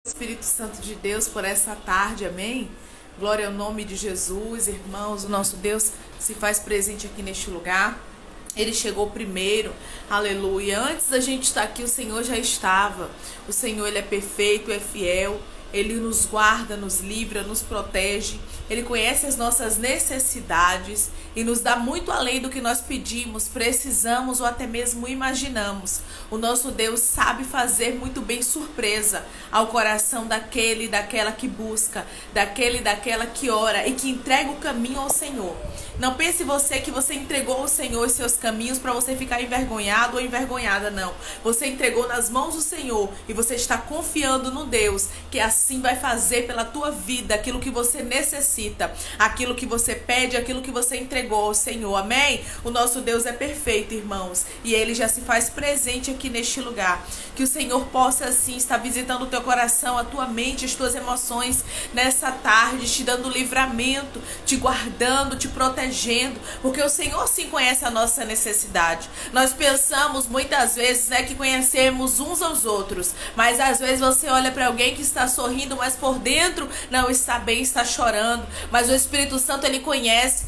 Espírito Santo de Deus por essa tarde, amém? Glória ao nome de Jesus, irmãos, o nosso Deus se faz presente aqui neste lugar. Ele chegou primeiro, aleluia. Antes da gente estar aqui, o Senhor já estava. O Senhor, Ele é perfeito, é fiel. Ele nos guarda, nos livra, nos protege. Ele conhece as nossas necessidades e nos dá muito além do que nós pedimos, precisamos ou até mesmo imaginamos. O nosso Deus sabe fazer muito bem surpresa ao coração daquele e daquela que busca, daquele e daquela que ora e que entrega o caminho ao Senhor. Não pense você que você entregou ao Senhor os seus caminhos para você ficar envergonhado ou envergonhada, não. Você entregou nas mãos do Senhor e você está confiando no Deus que assim vai fazer pela tua vida aquilo que você necessita, aquilo que você pede, aquilo que você entregou ao Senhor, amém? O nosso Deus é perfeito, irmãos, e Ele já se faz presente aqui neste lugar. Que o Senhor possa assim estar visitando o teu coração, a tua mente, as tuas emoções nessa tarde, te dando livramento, te guardando, te protegendo, porque o Senhor sim conhece a nossa necessidade. Nós pensamos muitas vezes, né, que conhecemos uns aos outros, mas às vezes você olha para alguém que está sorrindo, mas por dentro não está bem, está chorando. Mas o Espírito Santo, Ele conhece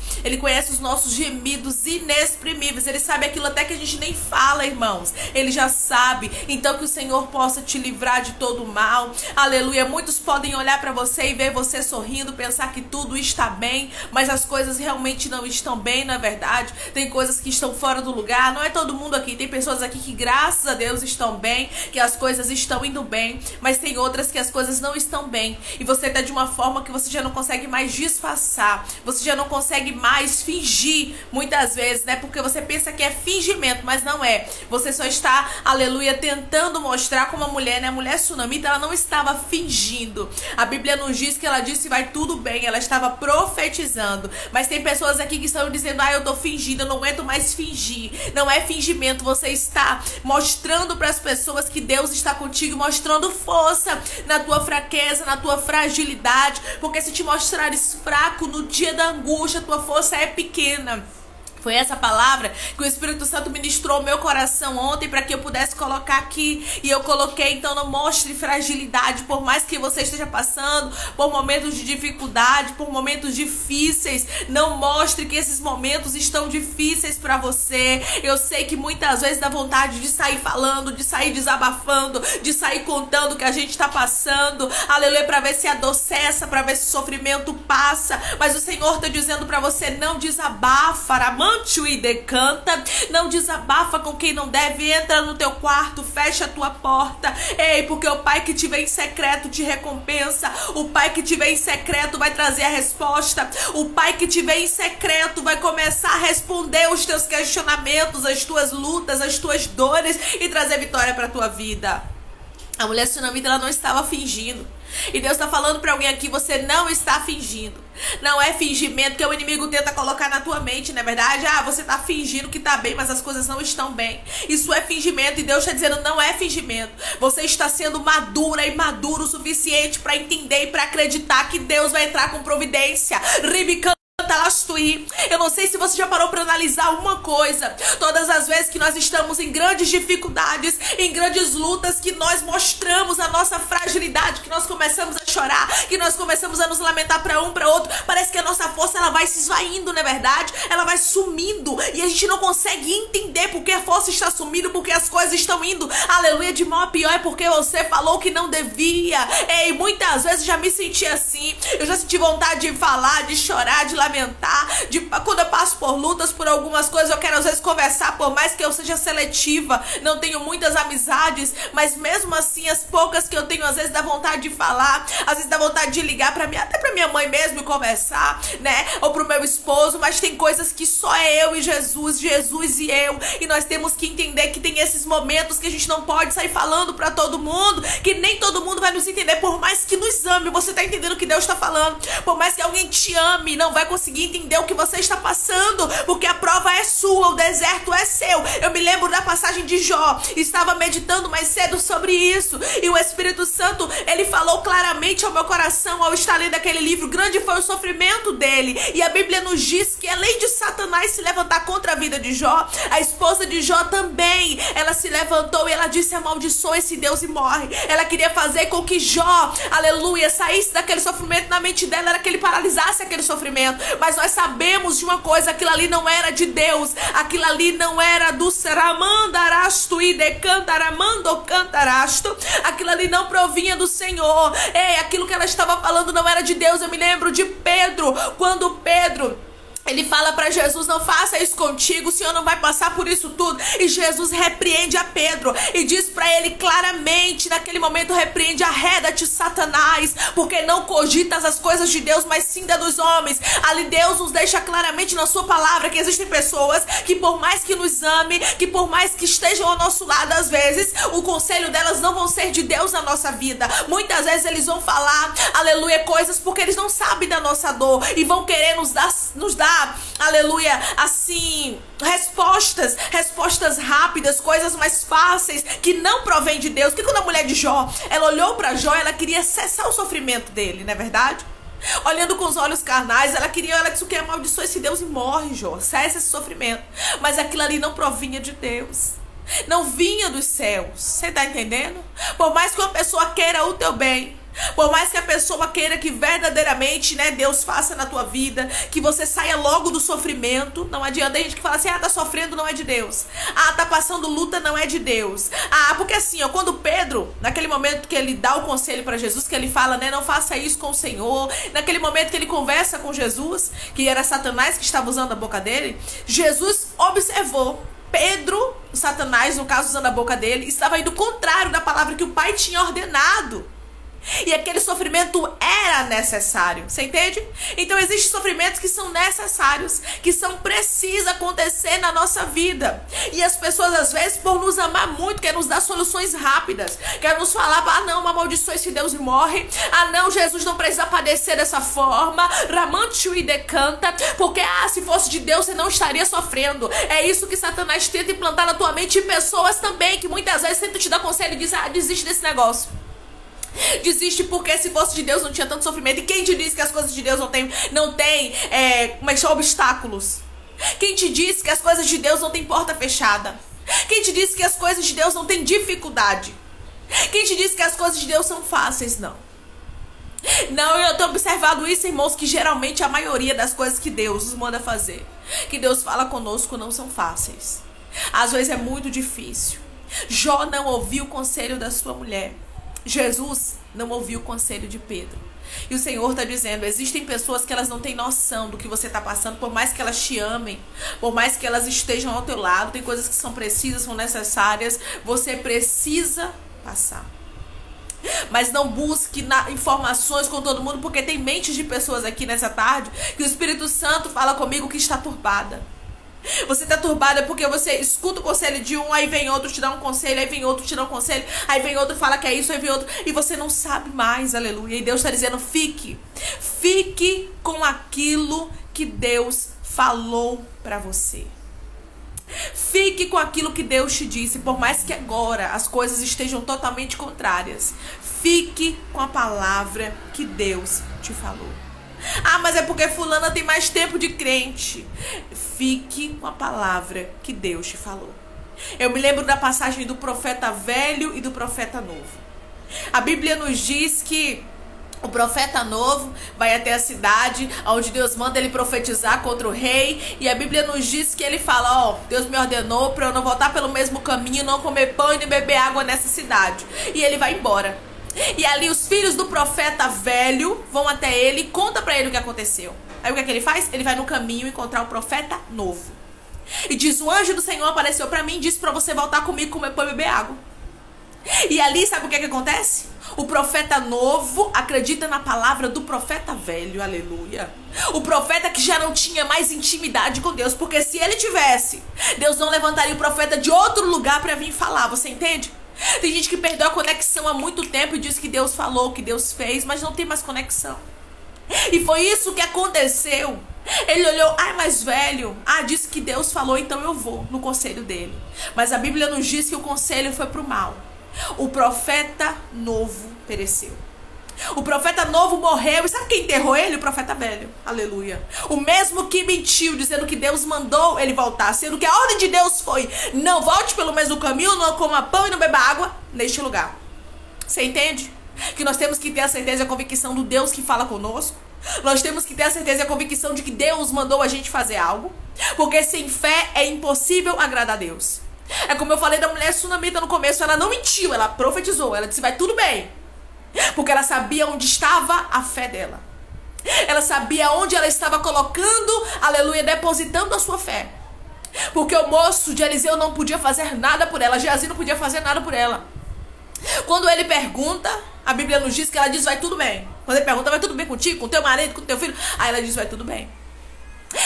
os nossos gemidos inexprimíveis. Ele sabe aquilo até que a gente nem fala, irmãos. Ele já sabe. Então que o Senhor possa te livrar de todo o mal. Aleluia. Muitos podem olhar para você e ver você sorrindo, pensar que tudo está bem, mas as coisas realmente não estão bem, não é verdade? Tem coisas que estão fora do lugar. Não é todo mundo aqui. Tem pessoas aqui que graças a Deus estão bem, que as coisas estão indo bem, mas tem outras que as coisas não estão bem. E você está de uma forma que você já não consegue mais disfarçar. Você já não consegue mais fingir, muitas vezes, né? Porque você pensa que é fingimento, mas não é. Você só está, aleluia, tentando mostrar como a mulher, né? A mulher sunamita, ela não estava fingindo. A Bíblia nos diz que ela disse vai tudo bem, ela estava profetizando. Mas tem pessoas aqui que estão dizendo, eu tô fingindo, eu não aguento mais fingir. Não é fingimento, você está mostrando para as pessoas que Deus está contigo, mostrando força na tua fraqueza, na tua fragilidade, porque se te mostrares fraco no dia da angústia, tua força é pequena. Foi essa palavra que o Espírito Santo ministrou ao meu coração ontem para que eu pudesse colocar aqui. E eu coloquei, então não mostre fragilidade, por mais que você esteja passando por momentos de dificuldade, por momentos difíceis. Não mostre que esses momentos estão difíceis para você. Eu sei que muitas vezes dá vontade de sair falando, de sair desabafando, de sair contando o que a gente está passando. Aleluia, para ver se a dor cessa, para ver se o sofrimento passa. Mas o Senhor está dizendo para você, não desabafa, e decanta, não desabafa com quem não deve, entra no teu quarto, fecha a tua porta, ei, porque o Pai que te vê em secreto te recompensa, o Pai que te vê em secreto vai trazer a resposta, o Pai que te vê em secreto vai começar a responder os teus questionamentos, as tuas lutas, as tuas dores e trazer vitória para a tua vida. A mulher sunamita, ela não estava fingindo. E Deus está falando para alguém aqui, você não está fingindo. Não é fingimento que o inimigo tenta colocar na tua mente, não é verdade? Você está fingindo que está bem, mas as coisas não estão bem. Isso é fingimento e Deus está dizendo, não é fingimento. Você está sendo madura e maduro o suficiente para entender e para acreditar que Deus vai entrar com providência. Eu não sei se você já parou para analisar uma coisa. Todas as vezes que nós estamos em grandes dificuldades, em grandes lutas, que nós mostramos a nossa fragilidade, que nós começamos a chorar, que nós começamos a nos lamentar para um, para outro, parece que a nossa força ela vai se esvaindo, não é verdade? Ela vai sumindo e a gente não consegue entender porque a força está sumindo, porque as coisas estão indo, aleluia, de mal a pior, é porque você falou que não devia. Ei, muitas vezes já me senti assim, eu já senti vontade de falar, de chorar, de lamentar, quando eu passo por lutas, por algumas coisas, eu quero às vezes conversar, por mais que eu seja seletiva, não tenho muitas amizades, mas mesmo assim as poucas que eu tenho, às vezes dá vontade de falar, às vezes dá vontade de ligar pra mim, até pra minha mãe mesmo e conversar, né, ou pro meu esposo, mas tem coisas que só é eu e Jesus, Jesus e eu, e nós temos que entender que tem esses momentos que a gente não pode sair falando pra todo mundo, que nem todo mundo vai nos entender, por mais que nos ame. ame, você tá entendendo o que Deus está falando? Por mais que alguém te ame, não vai conseguir entender o que você está passando, porque a prova é sua, o deserto é seu. Eu me lembro da passagem de Jó, estava meditando mais cedo sobre isso, e o Espírito Santo, ele falou claramente ao meu coração, ao estar lendo aquele livro, grande foi o sofrimento dele. E a Bíblia nos diz que além de Satanás se levantar contra a vida de Jó, a esposa de Jó também, ela se levantou e ela disse: amaldiçoe esse Deus e morre. Ela queria fazer com que Jó, aleluia, saísse daquele sofrimento. Na mente dela era que ele paralisasse aquele sofrimento, mas nós sabemos de uma coisa: aquilo ali não era de Deus, aquilo ali não era do Seramandarasto e decantaramando cantarasto, aquilo ali não provinha do Senhor. Aquilo que ela estava falando não era de Deus. Eu me lembro de Pedro, quando Pedro, ele fala para Jesus: não faça isso contigo, o Senhor não vai passar por isso tudo. E Jesus repreende a Pedro e diz para ele claramente, naquele momento repreende: arreda-te, Satanás, porque não cogitas as coisas de Deus, mas sim da dos homens. Ali Deus nos deixa claramente na sua palavra que existem pessoas que, por mais que nos ame, que por mais que estejam ao nosso lado, às vezes o conselho delas não vão ser de Deus na nossa vida. Muitas vezes eles vão falar, aleluia, coisas porque eles não sabem da nossa dor e vão querer nos dar, aleluia, assim, respostas rápidas, coisas mais fáceis, que não provém de Deus. Que quando a mulher de Jó, ela olhou para Jó, ela queria cessar o sofrimento dele, não é verdade? Olhando com os olhos carnais, ela disse: o que? Amaldiçoa esse Deus e morre, Jó, cessa esse sofrimento. Mas aquilo ali não provinha de Deus, não vinha dos céus. Você tá entendendo? Por mais que uma pessoa queira o teu bem, por mais que a pessoa queira que verdadeiramente, né, Deus faça na tua vida, que você saia logo do sofrimento, não adianta. A gente que fala assim: tá sofrendo, não é de Deus. Tá passando luta, não é de Deus. Porque assim, quando Pedro, naquele momento que ele dá o conselho para Jesus, que ele fala, né, não faça isso com o Senhor, naquele momento que ele conversa com Jesus, que era Satanás que estava usando a boca dele, Jesus observou Pedro, Satanás, no caso usando a boca dele, estava indo contrário da palavra que o Pai tinha ordenado. E aquele sofrimento era necessário, você entende? Então existem sofrimentos que são necessários, que são precisos acontecer na nossa vida. E as pessoas às vezes, por nos amar muito, querem nos dar soluções rápidas, querem nos falar: não, amaldiçoa esse Deus e morre. Não, Jesus não precisa padecer dessa forma, Ramantiu e decanta, porque se fosse de Deus você não estaria sofrendo. É isso que Satanás tenta implantar na tua mente, e pessoas também que muitas vezes tentam te dar conselho e dizem: desiste desse negócio. Desiste, porque se fosse de Deus não tinha tanto sofrimento. E quem te disse que as coisas de Deus não tem obstáculos? Quem te disse que as coisas de Deus não tem porta fechada? Quem te disse que as coisas de Deus não tem dificuldade? Quem te disse que as coisas de Deus são fáceis? Não, eu tenho observado isso, irmãos, que geralmente a maioria das coisas que Deus nos manda fazer, que Deus fala conosco, não são fáceis. Às vezes é muito difícil. Jó não ouviu o conselho da sua mulher. Jesus não ouviu o conselho de Pedro. E o Senhor está dizendo: existem pessoas que elas não têm noção do que você está passando, por mais que elas te amem, por mais que elas estejam ao teu lado. Tem coisas que são precisas, são necessárias, você precisa passar. Mas não busque informações com todo mundo, porque tem mentes de pessoas aqui nessa tarde que o Espírito Santo fala comigo que está turbada. Você está turbada porque você escuta o conselho de um, aí vem outro te dá um conselho, aí vem outro te dá um conselho, aí vem outro fala que é isso, aí vem outro, e você não sabe mais, aleluia. E Deus está dizendo: fique com aquilo que Deus falou para você. Fique com aquilo que Deus te disse, por mais que agora as coisas estejam totalmente contrárias. Fique com a palavra que Deus te falou. Mas é porque fulana tem mais tempo de crente. Fique com a palavra que Deus te falou. Eu me lembro da passagem do profeta velho e do profeta novo. A Bíblia nos diz que o profeta novo vai até a cidade onde Deus manda ele profetizar contra o rei. E a Bíblia nos diz que ele fala: Deus me ordenou para eu não voltar pelo mesmo caminho, não comer pão e nem beber água nessa cidade. E ele vai embora. E ali os filhos do profeta velho vão até ele e contam para ele o que aconteceu. Aí o que é que ele faz? Ele vai no caminho encontrar o profeta novo. E diz: o anjo do Senhor apareceu para mim e disse para você voltar comigo, comer pão e beber água. E ali sabe o que é que acontece? O profeta novo acredita na palavra do profeta velho, aleluia. O profeta que já não tinha mais intimidade com Deus, porque se ele tivesse, Deus não levantaria o profeta de outro lugar para vir falar, você entende? Tem gente que perdeu a conexão há muito tempo e diz que Deus falou, que Deus fez, mas não tem mais conexão. E foi isso que aconteceu. Ele olhou, mais velho, disse que Deus falou, então eu vou no conselho dele. Mas a Bíblia nos diz que o conselho foi pro mal. O profeta novo pereceu. O profeta novo morreu. E sabe quem enterrou ele? O profeta velho. Aleluia. O mesmo que mentiu, dizendo que Deus mandou ele voltar, sendo que a ordem de Deus foi: não volte pelo mesmo caminho, não coma pão e não beba água neste lugar. Você entende? Que nós temos que ter a certeza e a convicção do Deus que fala conosco. Nós temos que ter a certeza e a convicção de que Deus mandou a gente fazer algo. Porque sem fé é impossível agradar a Deus. É como eu falei da mulher sunamita no começo. Ela não mentiu, ela profetizou. Ela disse: vai tudo bem. Porque ela sabia onde estava a fé dela. Ela sabia onde ela estava colocando, aleluia, depositando a sua fé. Porque o moço de Eliseu não podia fazer nada por ela. Geazi não podia fazer nada por ela. Quando ele pergunta, a Bíblia nos diz que ela diz: vai tudo bem. Quando ele pergunta: vai tudo bem contigo, com teu marido, com teu filho? Aí ela diz: vai tudo bem.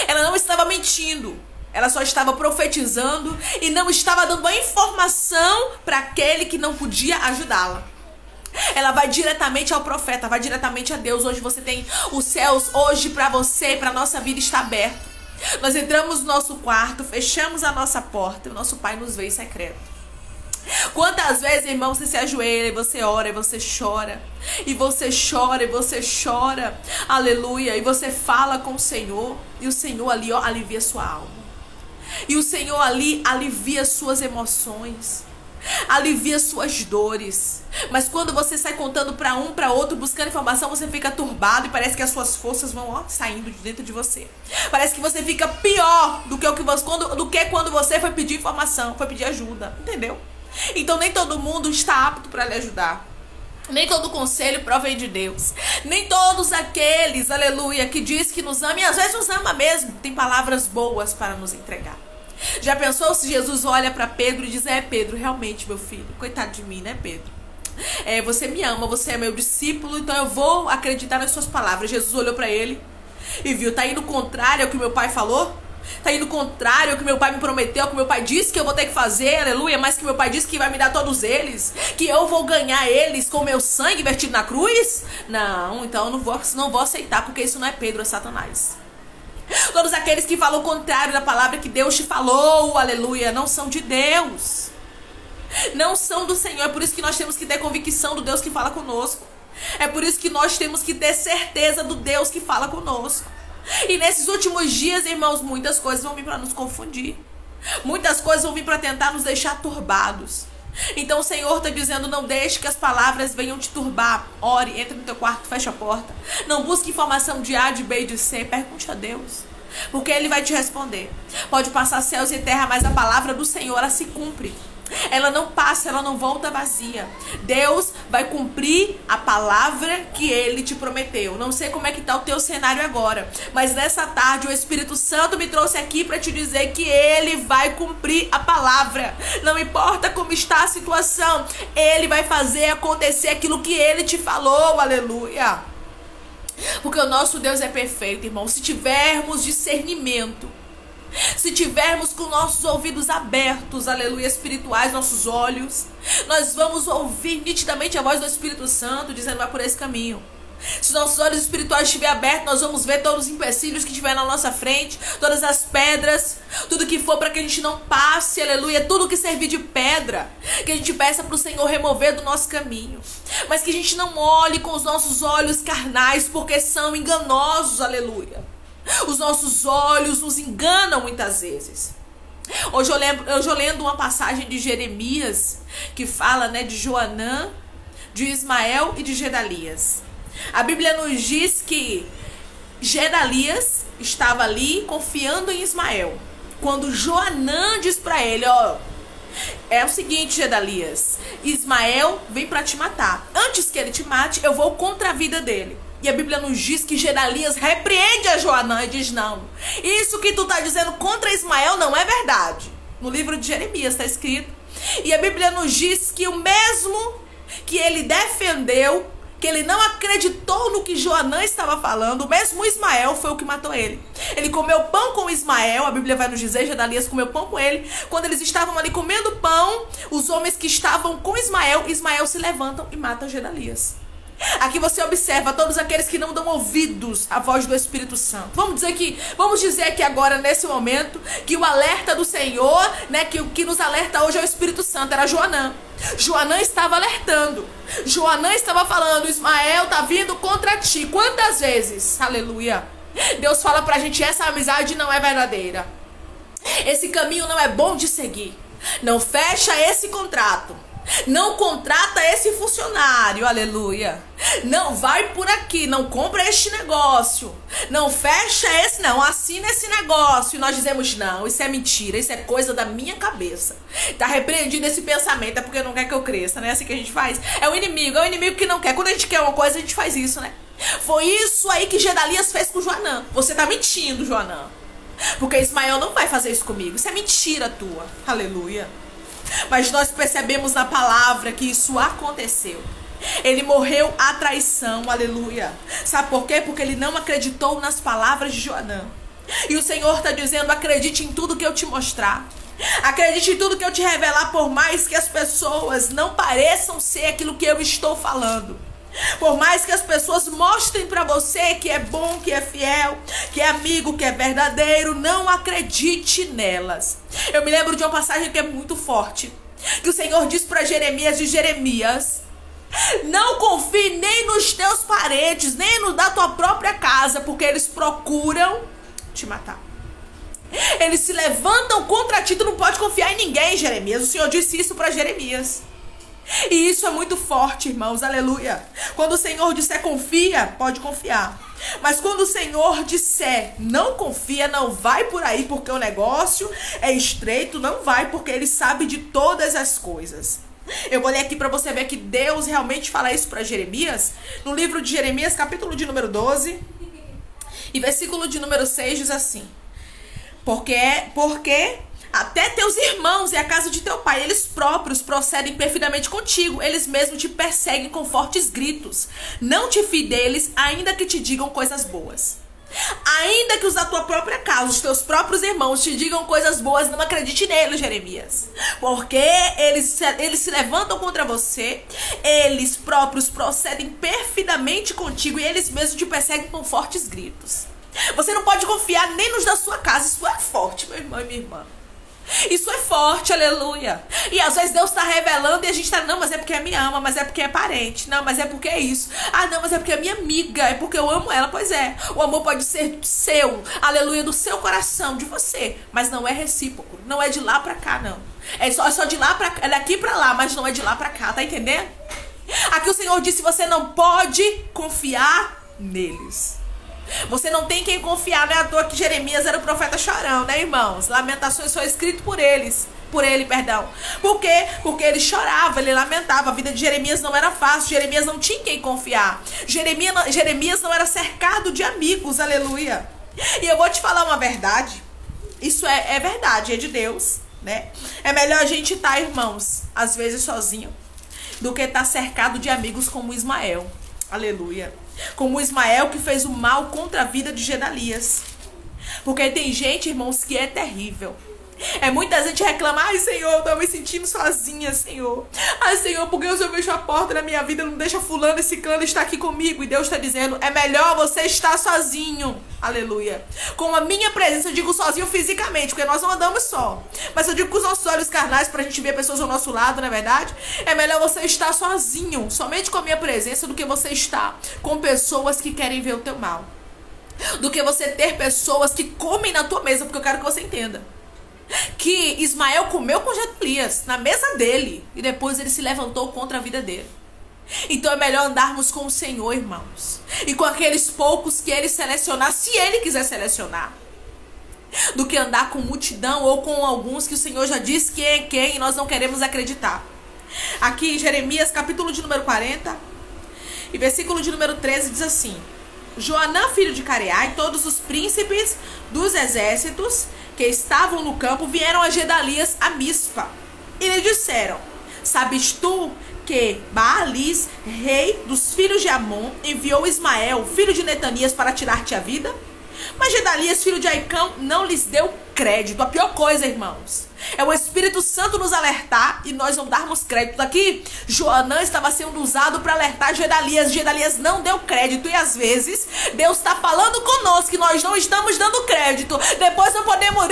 Ela não estava mentindo. Ela só estava profetizando e não estava dando uma informação para aquele que não podia ajudá-la. Ela vai diretamente ao profeta, vai diretamente a Deus. Hoje você tem os céus, hoje para você e para nossa vida está aberto. Nós entramos no nosso quarto, fechamos a nossa porta e o nosso Pai nos vê em secreto. Quantas vezes, irmão, você se ajoelha e você ora e você chora. E você chora e você chora. Aleluia. E você fala com o Senhor. E o Senhor ali, alivia sua alma. E o Senhor ali alivia suas emoções. Alivia suas dores. Mas quando você sai contando para um, para outro, buscando informação, você fica turbado e parece que as suas forças vão saindo de dentro de você. Parece que você fica pior do que quando você foi pedir informação, foi pedir ajuda, entendeu? Então nem todo mundo está apto para lhe ajudar. Nem todo conselho provém de Deus. Nem todos aqueles, aleluia, que diz que nos ama, e às vezes nos ama mesmo, tem palavras boas para nos entregar. Já pensou se Jesus olha para Pedro e diz: Pedro, realmente, meu filho, coitado de mim, né, Pedro? Você me ama, você é meu discípulo, então eu vou acreditar nas suas palavras. Jesus olhou para ele e viu: tá indo contrário ao que meu pai falou? Tá indo contrário ao que meu pai me prometeu, ao que meu pai disse que eu vou ter que fazer, aleluia, mas que meu pai disse que vai me dar todos eles, que eu vou ganhar eles com meu sangue vertido na cruz? Não, então eu não vou aceitar, porque isso não é Pedro, é Satanás. Todos aqueles que falam o contrário da palavra que Deus te falou, aleluia, não são de Deus. Não são do Senhor. É por isso que nós temos que ter convicção do Deus que fala conosco. É por isso que nós temos que ter certeza do Deus que fala conosco. E nesses últimos dias, irmãos, muitas coisas vão vir para nos confundir. Muitas coisas vão vir para tentar nos deixar turbados. Então o Senhor está dizendo: não deixe que as palavras venham te turbar. Ore, entra no teu quarto, fecha a porta. Não busque informação de A, de B e de C. Pergunte a Deus, porque Ele vai te responder. Pode passar céus e terra, mas a palavra do Senhor, ela se cumpre. Ela não passa, ela não volta vazia. Deus vai cumprir a palavra que Ele te prometeu. Não sei como é que está o teu cenário agora, mas nessa tarde o Espírito Santo me trouxe aqui para te dizer que Ele vai cumprir a palavra. Não importa como está a situação, Ele vai fazer acontecer aquilo que Ele te falou, aleluia. Porque o nosso Deus é perfeito, irmão. Se tivermos discernimento, se tivermos com nossos ouvidos abertos, aleluia, espirituais, nossos olhos, nós vamos ouvir nitidamente a voz do Espírito Santo dizendo: vai por esse caminho. Se nossos olhos espirituais estiverem abertos, nós vamos ver todos os empecilhos que estiver na nossa frente, todas as pedras, tudo que for para que a gente não passe, aleluia, tudo que servir de pedra, que a gente peça para o Senhor remover do nosso caminho. Mas que a gente não olhe com os nossos olhos carnais, porque são enganosos, aleluia. Os nossos olhos nos enganam muitas vezes. Hoje eu lendo uma passagem de Jeremias que fala, de Joanã, de Ismael e de Gedalias. A Bíblia nos diz que Gedalias estava ali confiando em Ismael, quando Joanã diz para ele: é o seguinte, Gedalias, Ismael vem para te matar. Antes que ele te mate, eu vou contra a vida dele. E a Bíblia nos diz que Gedalias repreende a Joanã e diz: não, isso que tu está dizendo contra Ismael não é verdade. No livro de Jeremias está escrito. E a Bíblia nos diz que o mesmo que ele defendeu, que ele não acreditou no que Joanã estava falando, mesmo Ismael foi o que matou ele. Ele comeu pão com Ismael, a Bíblia vai nos dizer, Gedalias comeu pão com ele. Quando eles estavam ali comendo pão, os homens que estavam com Ismael se levantam e matam Gedalias. Aqui você observa todos aqueles que não dão ouvidos à voz do Espírito Santo. Vamos dizer aqui agora, nesse momento, que o alerta do Senhor, né, que o que nos alerta hoje é o Espírito Santo, era Joanã. Joanã estava alertando. Joanã estava falando, Ismael tá vindo contra ti. Quantas vezes, aleluia, Deus fala pra gente, essa amizade não é verdadeira. Esse caminho não é bom de seguir. Não fecha esse contrato. Não contrata esse funcionário, aleluia. Não vai por aqui, não compra este negócio. Não fecha esse, não assina esse negócio. E nós dizemos, não, isso é mentira, isso é coisa da minha cabeça. Tá repreendido esse pensamento, é porque não quer que eu cresça, né? É assim que a gente faz. É o inimigo que não quer. Quando a gente quer uma coisa, a gente faz isso, né? Foi isso aí que Gedalias fez com Joanã. Você tá mentindo, Joanã. Porque Ismael não vai fazer isso comigo. Isso é mentira tua, aleluia. Mas nós percebemos na palavra que isso aconteceu. Ele morreu à traição, aleluia. Sabe por quê? Porque ele não acreditou nas palavras de Joanã. E o Senhor está dizendo, acredite em tudo que eu te mostrar. Acredite em tudo que eu te revelar, por mais que as pessoas não pareçam ser aquilo que eu estou falando. Por mais que as pessoas mostrem para você que é bom, que é fiel, que é amigo, que é verdadeiro, não acredite nelas. Eu me lembro de uma passagem que é muito forte, que o Senhor diz para Jeremias, de Jeremias, não confie nem nos teus parentes, nem no da tua própria casa, porque eles procuram te matar. Eles se levantam contra ti, tu não pode confiar em ninguém, Jeremias. O Senhor disse isso para Jeremias. E isso é muito forte, irmãos, aleluia. Quando o Senhor disser confia, pode confiar. Mas quando o Senhor disser não confia, não vai por aí, porque o negócio é estreito, não vai, porque Ele sabe de todas as coisas. Eu vou ler aqui para você ver que Deus realmente fala isso para Jeremias. No livro de Jeremias, capítulo de número 12 e versículo de número 6 diz assim: Porque até teus irmãos e a casa de teu pai, eles próprios procedem perfidamente contigo. Eles mesmos te perseguem com fortes gritos. Não te fie deles, ainda que te digam coisas boas. Ainda que os da tua própria casa, os teus próprios irmãos te digam coisas boas, não acredite neles, Jeremias. Porque eles se levantam contra você, eles próprios procedem perfidamente contigo e eles mesmos te perseguem com fortes gritos. Você não pode confiar nem nos da sua casa. Isso é forte, meu irmão e minha irmã. Isso é forte, aleluia. E às vezes Deus está revelando e a gente está, não, mas é porque me ama, mas é porque é parente, não, mas é porque é isso, ah, não, mas é porque é minha amiga, é porque eu amo ela. Pois é, o amor pode ser seu, aleluia, do seu coração, de você, mas não é recíproco, não é de lá pra cá, não. É só de lá pra cá, é daqui pra lá, mas não é de lá pra cá, tá entendendo? Aqui o Senhor disse, você não pode confiar neles. Você não tem quem confiar, não é à toa que Jeremias era o profeta chorão, né, irmãos? Lamentações foi escrito por ele. Por quê? Porque ele chorava, ele lamentava. A vida de Jeremias não era fácil, Jeremias não tinha quem confiar. Jeremias não era cercado de amigos, aleluia. E eu vou te falar uma verdade, isso é verdade, é de Deus, né? É melhor a gente estar, irmãos, às vezes sozinho, do que estar cercado de amigos como Ismael, aleluia. Como Ismael, que fez o mal contra a vida de Gedalias. Porque tem gente, irmãos, que é terrível. É muita gente reclama, ai, Senhor, eu tô me sentindo sozinha, Senhor. Ai, Senhor, porque eu vejo a porta da minha vida, não deixa fulano, esse clã estar aqui comigo. E Deus está dizendo, é melhor você estar sozinho, aleluia. Com a minha presença, eu digo sozinho fisicamente, porque nós não andamos só. Mas eu digo com os nossos olhos carnais, pra gente ver pessoas ao nosso lado, não é verdade? É melhor você estar sozinho, somente com a minha presença, do que você estar com pessoas que querem ver o teu mal. Do que você ter pessoas que comem na tua mesa, porque eu quero que você entenda que Ismael comeu com Gedalias na mesa dele e depois ele se levantou contra a vida dele. Então é melhor andarmos com o Senhor, irmãos, e com aqueles poucos que ele selecionar, se ele quiser selecionar, do que andar com multidão ou com alguns que o Senhor já disse quem é quem e nós não queremos acreditar. Aqui em Jeremias, capítulo de número 40 e versículo de número 13 diz assim: Joanã, filho de Careá, e todos os príncipes dos exércitos que estavam no campo vieram a Gedalias a Mispa e lhe disseram: sabes tu que Baalis, rei dos filhos de Amon, enviou Ismael, filho de Netanias, para tirar-te a vida? Mas Gedalias, filho de Aicão, não lhes deu crédito. A pior coisa, irmãos, é o Espírito Santo nos alertar e nós não darmos crédito. Aqui, Joanã estava sendo usado para alertar Gedalias. Gedalias não deu crédito. E às vezes, Deus está falando conosco que nós não estamos dando crédito. Depois não podemos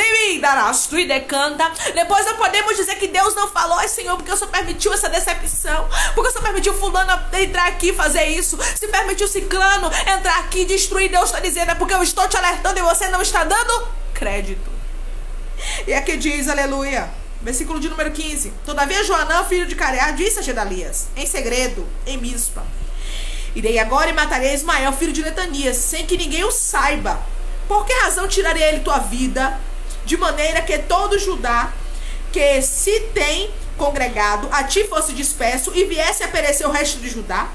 depois não podemos dizer que Deus não falou. Ai, Senhor, porque o Senhor permitiu essa decepção, porque o Senhor permitiu fulano entrar aqui e fazer isso, se permitiu ciclano entrar aqui e destruir. Deus está dizendo, é porque eu estou te alertando e você não está dando crédito. E aqui diz, aleluia, versículo de número 15: Todavia Joanã, filho de Careá, disse a Gedalias, em segredo, em Mispa: Irei agora e matarei Ismael, filho de Netanias, sem que ninguém o saiba. Por que razão tirarei ele tua vida, de maneira que todo Judá que se tem congregado a ti fosse disperso e viesse a perecer o resto de Judá?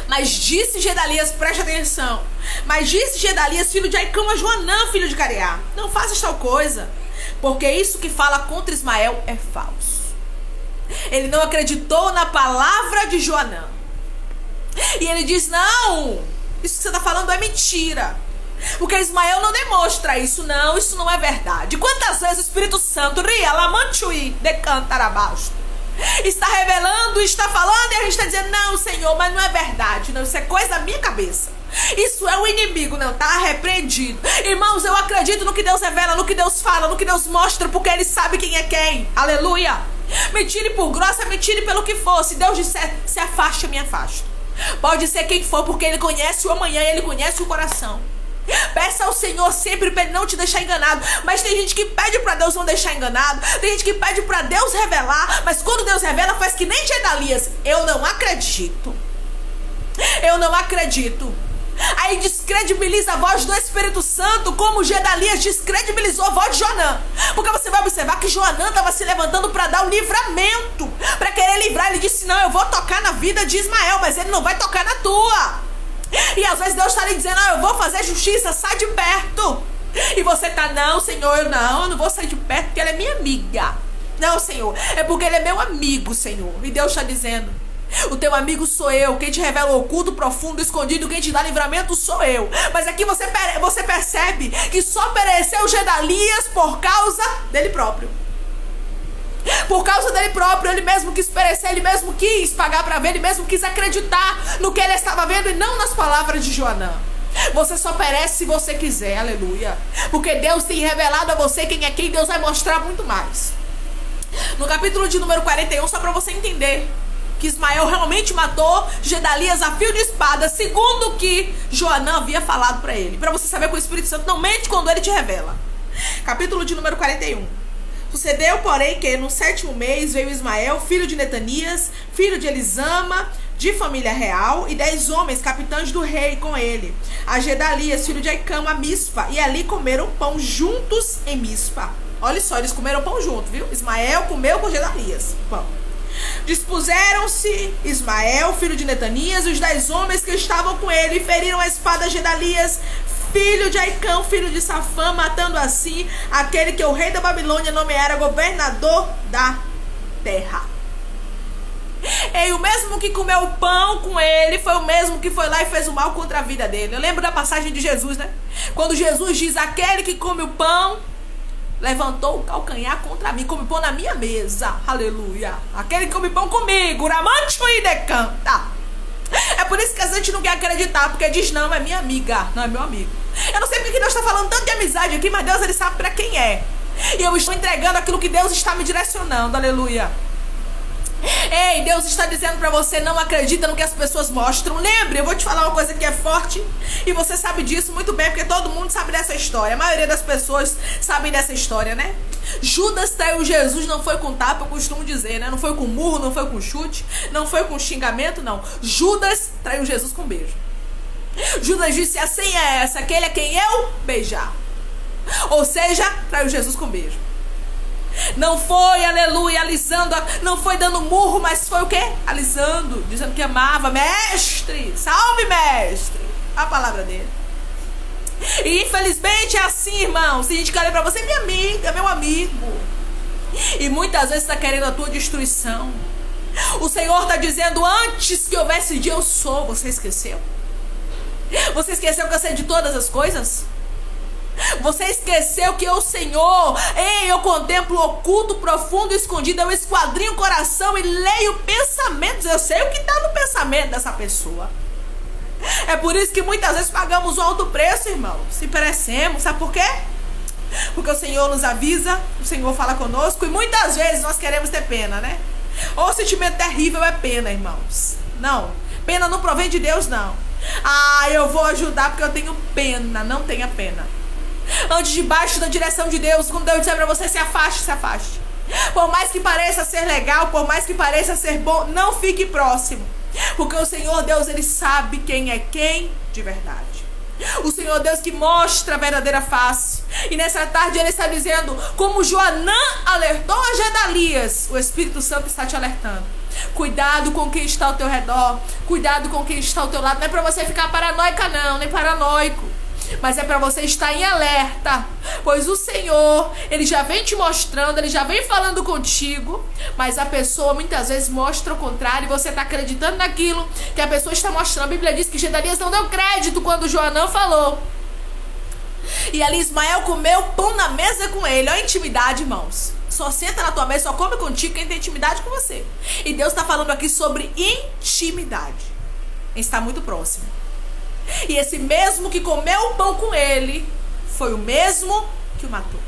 Mas disse Gedalias, preste atenção, mas disse Gedalias, filho de Aicão, a Joanã, filho de Careá: Não faças tal coisa, porque isso que fala contra Ismael é falso. Ele não acreditou na palavra de Joanã. E ele diz, não, isso que você está falando é mentira, porque Ismael não demonstra isso não é verdade. Quantas vezes o Espírito Santo está revelando, está falando, e a gente está dizendo, não, Senhor, mas não é verdade, não, isso é coisa da minha cabeça, isso é o inimigo, não, tá repreendido. Irmãos, eu acredito no que Deus revela, no que Deus fala, no que Deus mostra, porque Ele sabe quem é quem, aleluia. Me tire por grossa, me tire pelo que for. Se Deus disser, se afaste, eu me afasto. Pode ser quem for, porque Ele conhece o amanhã, Ele conhece o coração. Peça ao Senhor sempre para Ele não te deixar enganado. Mas tem gente que pede para Deus não deixar enganado, tem gente que pede para Deus revelar, mas quando Deus revela faz que nem Gedalias. Eu não acredito, eu não acredito. Aí descredibiliza a voz do Espírito Santo, como Gedalias descredibilizou a voz de Joanã. Porque você vai observar que Joanã estava se levantando para dar o livramento, para querer livrar. Ele disse, não, eu vou tocar na vida de Ismael, mas ele não vai tocar na tua. E às vezes Deus está lhe dizendo, eu vou fazer justiça, sai de perto. E você está, não, Senhor, eu não vou sair de perto porque ela é minha amiga. Não, Senhor, é porque ele é meu amigo, Senhor. E Deus está dizendo, o teu amigo sou eu, quem te revela o oculto, profundo, escondido, quem te dá livramento sou eu. Mas aqui você percebe que só pereceu Gedalias por causa dele próprio. Por causa dele próprio, ele mesmo quis perecer, ele mesmo quis pagar para ver, ele mesmo quis acreditar no que ele estava vendo e não nas palavras de Joanã. Você só perece se você quiser, aleluia. Porque Deus tem revelado a você quem é quem, Deus vai mostrar muito mais. No capítulo de número 41, só para você entender que Ismael realmente matou Gedalias a fio de espada, segundo o que Joanã havia falado para ele. Para você saber que o Espírito Santo não mente quando ele te revela. Capítulo de número 41. Sucedeu, porém, que no 7º mês veio Ismael, filho de Netanias, filho de Elisama, de família real, e 10 homens, capitães do rei, com ele, a Gedalias, filho de Aicão, a Mispa, e ali comeram pão juntos em Mispa. Olha só, eles comeram pão junto, viu? Ismael comeu com Gedalias pão. Dispuseram-se Ismael, filho de Netanias, e os 10 homens que estavam com ele, e feriram a espada a Gedalias, filho de Aicão, filho de Safã, matando assim aquele que o rei da Babilônia nomeara governador da terra. E o mesmo que comeu o pão com ele foi o mesmo que foi lá e fez o mal contra a vida dele. Eu lembro da passagem de Jesus, né? Quando Jesus diz, aquele que come o pão levantou o calcanhar contra mim, come pão na minha mesa, aleluia. Aquele que come pão comigo, ramancho e decanta. É por isso que a gente não quer acreditar, porque diz, não, é minha amiga, não é meu amigo. Eu não sei porque Deus está falando tanto de amizade aqui, mas Deus, Ele sabe para quem é. E eu estou entregando aquilo que Deus está me direcionando, aleluia. Ei, Deus está dizendo para você, não acredita no que as pessoas mostram. Lembre, eu vou te falar uma coisa que é forte, e você sabe disso muito bem, porque todo mundo sabe dessa história. A maioria das pessoas sabem dessa história, né? Judas traiu Jesus, não foi com tapa, eu costumo dizer, né? Não foi com murro, não foi com chute, não foi com xingamento, não. Judas traiu Jesus com beijo. Judas disse, a senha é essa, aquele a quem eu beijar. Ou seja, traiu Jesus com beijo. Não foi, aleluia, alisando, não foi dando murro, mas foi o quê? Alisando, dizendo que amava. Mestre, salve mestre, a palavra dele. E infelizmente é assim, irmãos. Tem gente que olha pra você, minha amiga, meu amigo, e muitas vezes está querendo a tua destruição. O Senhor está dizendo: antes que houvesse dia, eu sou. Você esqueceu? Você esqueceu que eu sei de todas as coisas? Você esqueceu que eu, Senhor, eu contemplo o oculto, profundo e escondido. Eu esquadrinho o coração e leio pensamentos. Eu sei o que está no pensamento dessa pessoa. É por isso que muitas vezes pagamos um alto preço, irmão. Se perecemos. Sabe por quê? Porque o Senhor nos avisa, o Senhor fala conosco, e muitas vezes nós queremos ter pena, né? O sentimento terrível é pena, irmãos. Não, pena não provém de Deus, não. Eu vou ajudar porque eu tenho pena. Não tenha pena. Ande debaixo da direção de Deus. Quando Deus disser pra você: se afaste, se afaste. Por mais que pareça ser legal, por mais que pareça ser bom, não fique próximo. Porque o Senhor Deus, Ele sabe quem é quem de verdade. O Senhor Deus que mostra a verdadeira face. E nessa tarde Ele está dizendo: como Joanã alertou a Gedalias, o Espírito Santo está te alertando. Cuidado com quem está ao teu redor. Cuidado com quem está ao teu lado. Não é para você ficar paranoica, não, nem paranoico, mas é para você estar em alerta. Pois o Senhor, Ele já vem te mostrando, Ele já vem falando contigo, mas a pessoa muitas vezes mostra o contrário, e você está acreditando naquilo que a pessoa está mostrando. A Bíblia diz que Gedalias não deu crédito quando Joanã falou. E ali Ismael comeu pão na mesa com ele. Olha a intimidade, irmãos. Só senta na tua mesa, só come contigo quem tem intimidade com você. E Deus está falando aqui sobre intimidade. Está muito próximo. E esse mesmo que comeu o pão com ele foi o mesmo que o matou.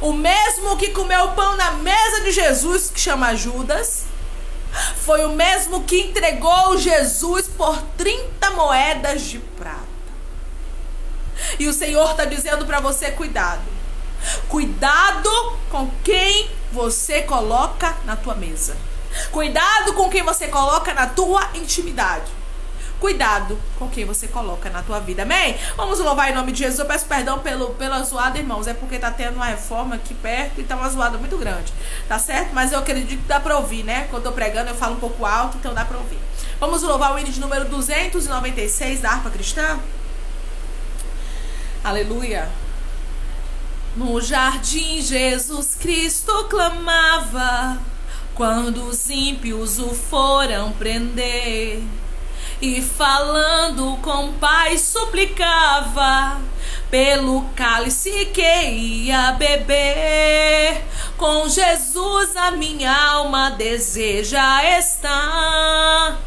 O mesmo que comeu o pão na mesa de Jesus, que chama Judas, foi o mesmo que entregou Jesus por 30 moedas de prata. E o Senhor está dizendo para você: cuidado. Cuidado com quem você coloca na tua mesa. Cuidado com quem você coloca na tua intimidade. Cuidado com quem você coloca na tua vida. Amém? Vamos louvar em nome de Jesus. Eu peço perdão pela zoada, irmãos. É porque tá tendo uma reforma aqui perto e tá uma zoada muito grande. Tá certo? Mas eu acredito que dá pra ouvir, né? Quando eu tô pregando eu falo um pouco alto, então dá pra ouvir. Vamos louvar o hino de número 296 da harpa cristã. Aleluia. No jardim Jesus Cristo clamava, quando os ímpios o foram prender, e falando com pai suplicava pelo cálice que ia beber. Com Jesus a minha alma deseja estar,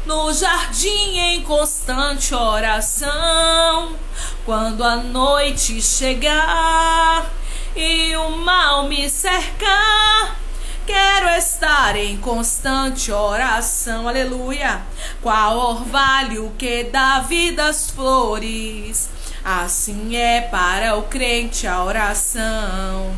no jardim em constante oração. Quando a noite chegar e o mal me cercar, quero estar em constante oração. Aleluia. Qual orvalho que dá vida às flores, assim é para o crente a oração.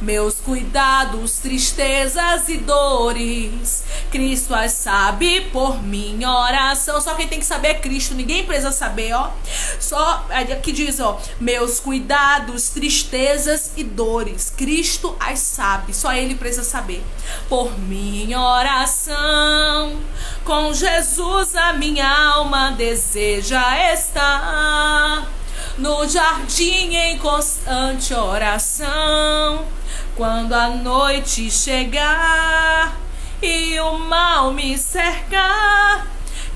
Meus cuidados, tristezas e dores, Cristo as sabe por minha oração. Só quem tem que saber é Cristo, ninguém precisa saber, ó. Só aqui diz, ó: meus cuidados, tristezas e dores, Cristo as sabe, só Ele precisa saber. Por minha oração, com Jesus a minha alma deseja estar, no jardim em constante oração. Quando a noite chegar e o mal me cercar,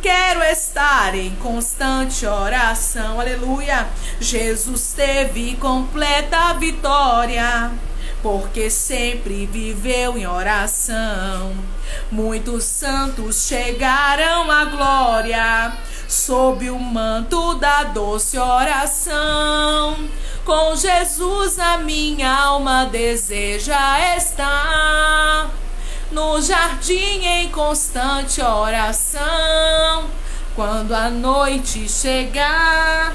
quero estar em constante oração. Aleluia. Jesus teve completa vitória, porque sempre viveu em oração. Muitos santos chegaram à glória sob o manto da doce oração. Com Jesus a minha alma deseja estar, no jardim em constante oração. Quando a noite chegar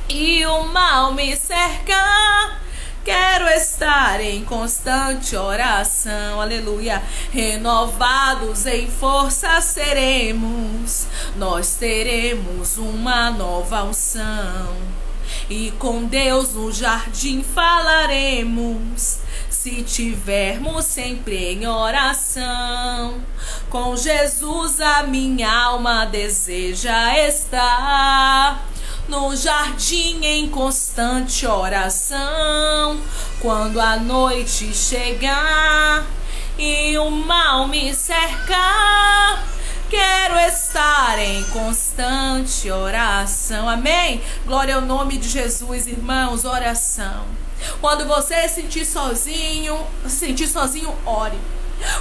e o mal me cercar, quero estar em constante oração. Aleluia. Renovados em força seremos, nós teremos uma nova unção, e com Deus no jardim falaremos, se tivermos sempre em oração. Com Jesus a minha alma deseja estar, no jardim em constante oração. Quando a noite chegar e o mal me cercar, quero estar em constante oração. Amém? Glória ao nome de Jesus, irmãos, oração. Quando você se sentir sozinho, ore.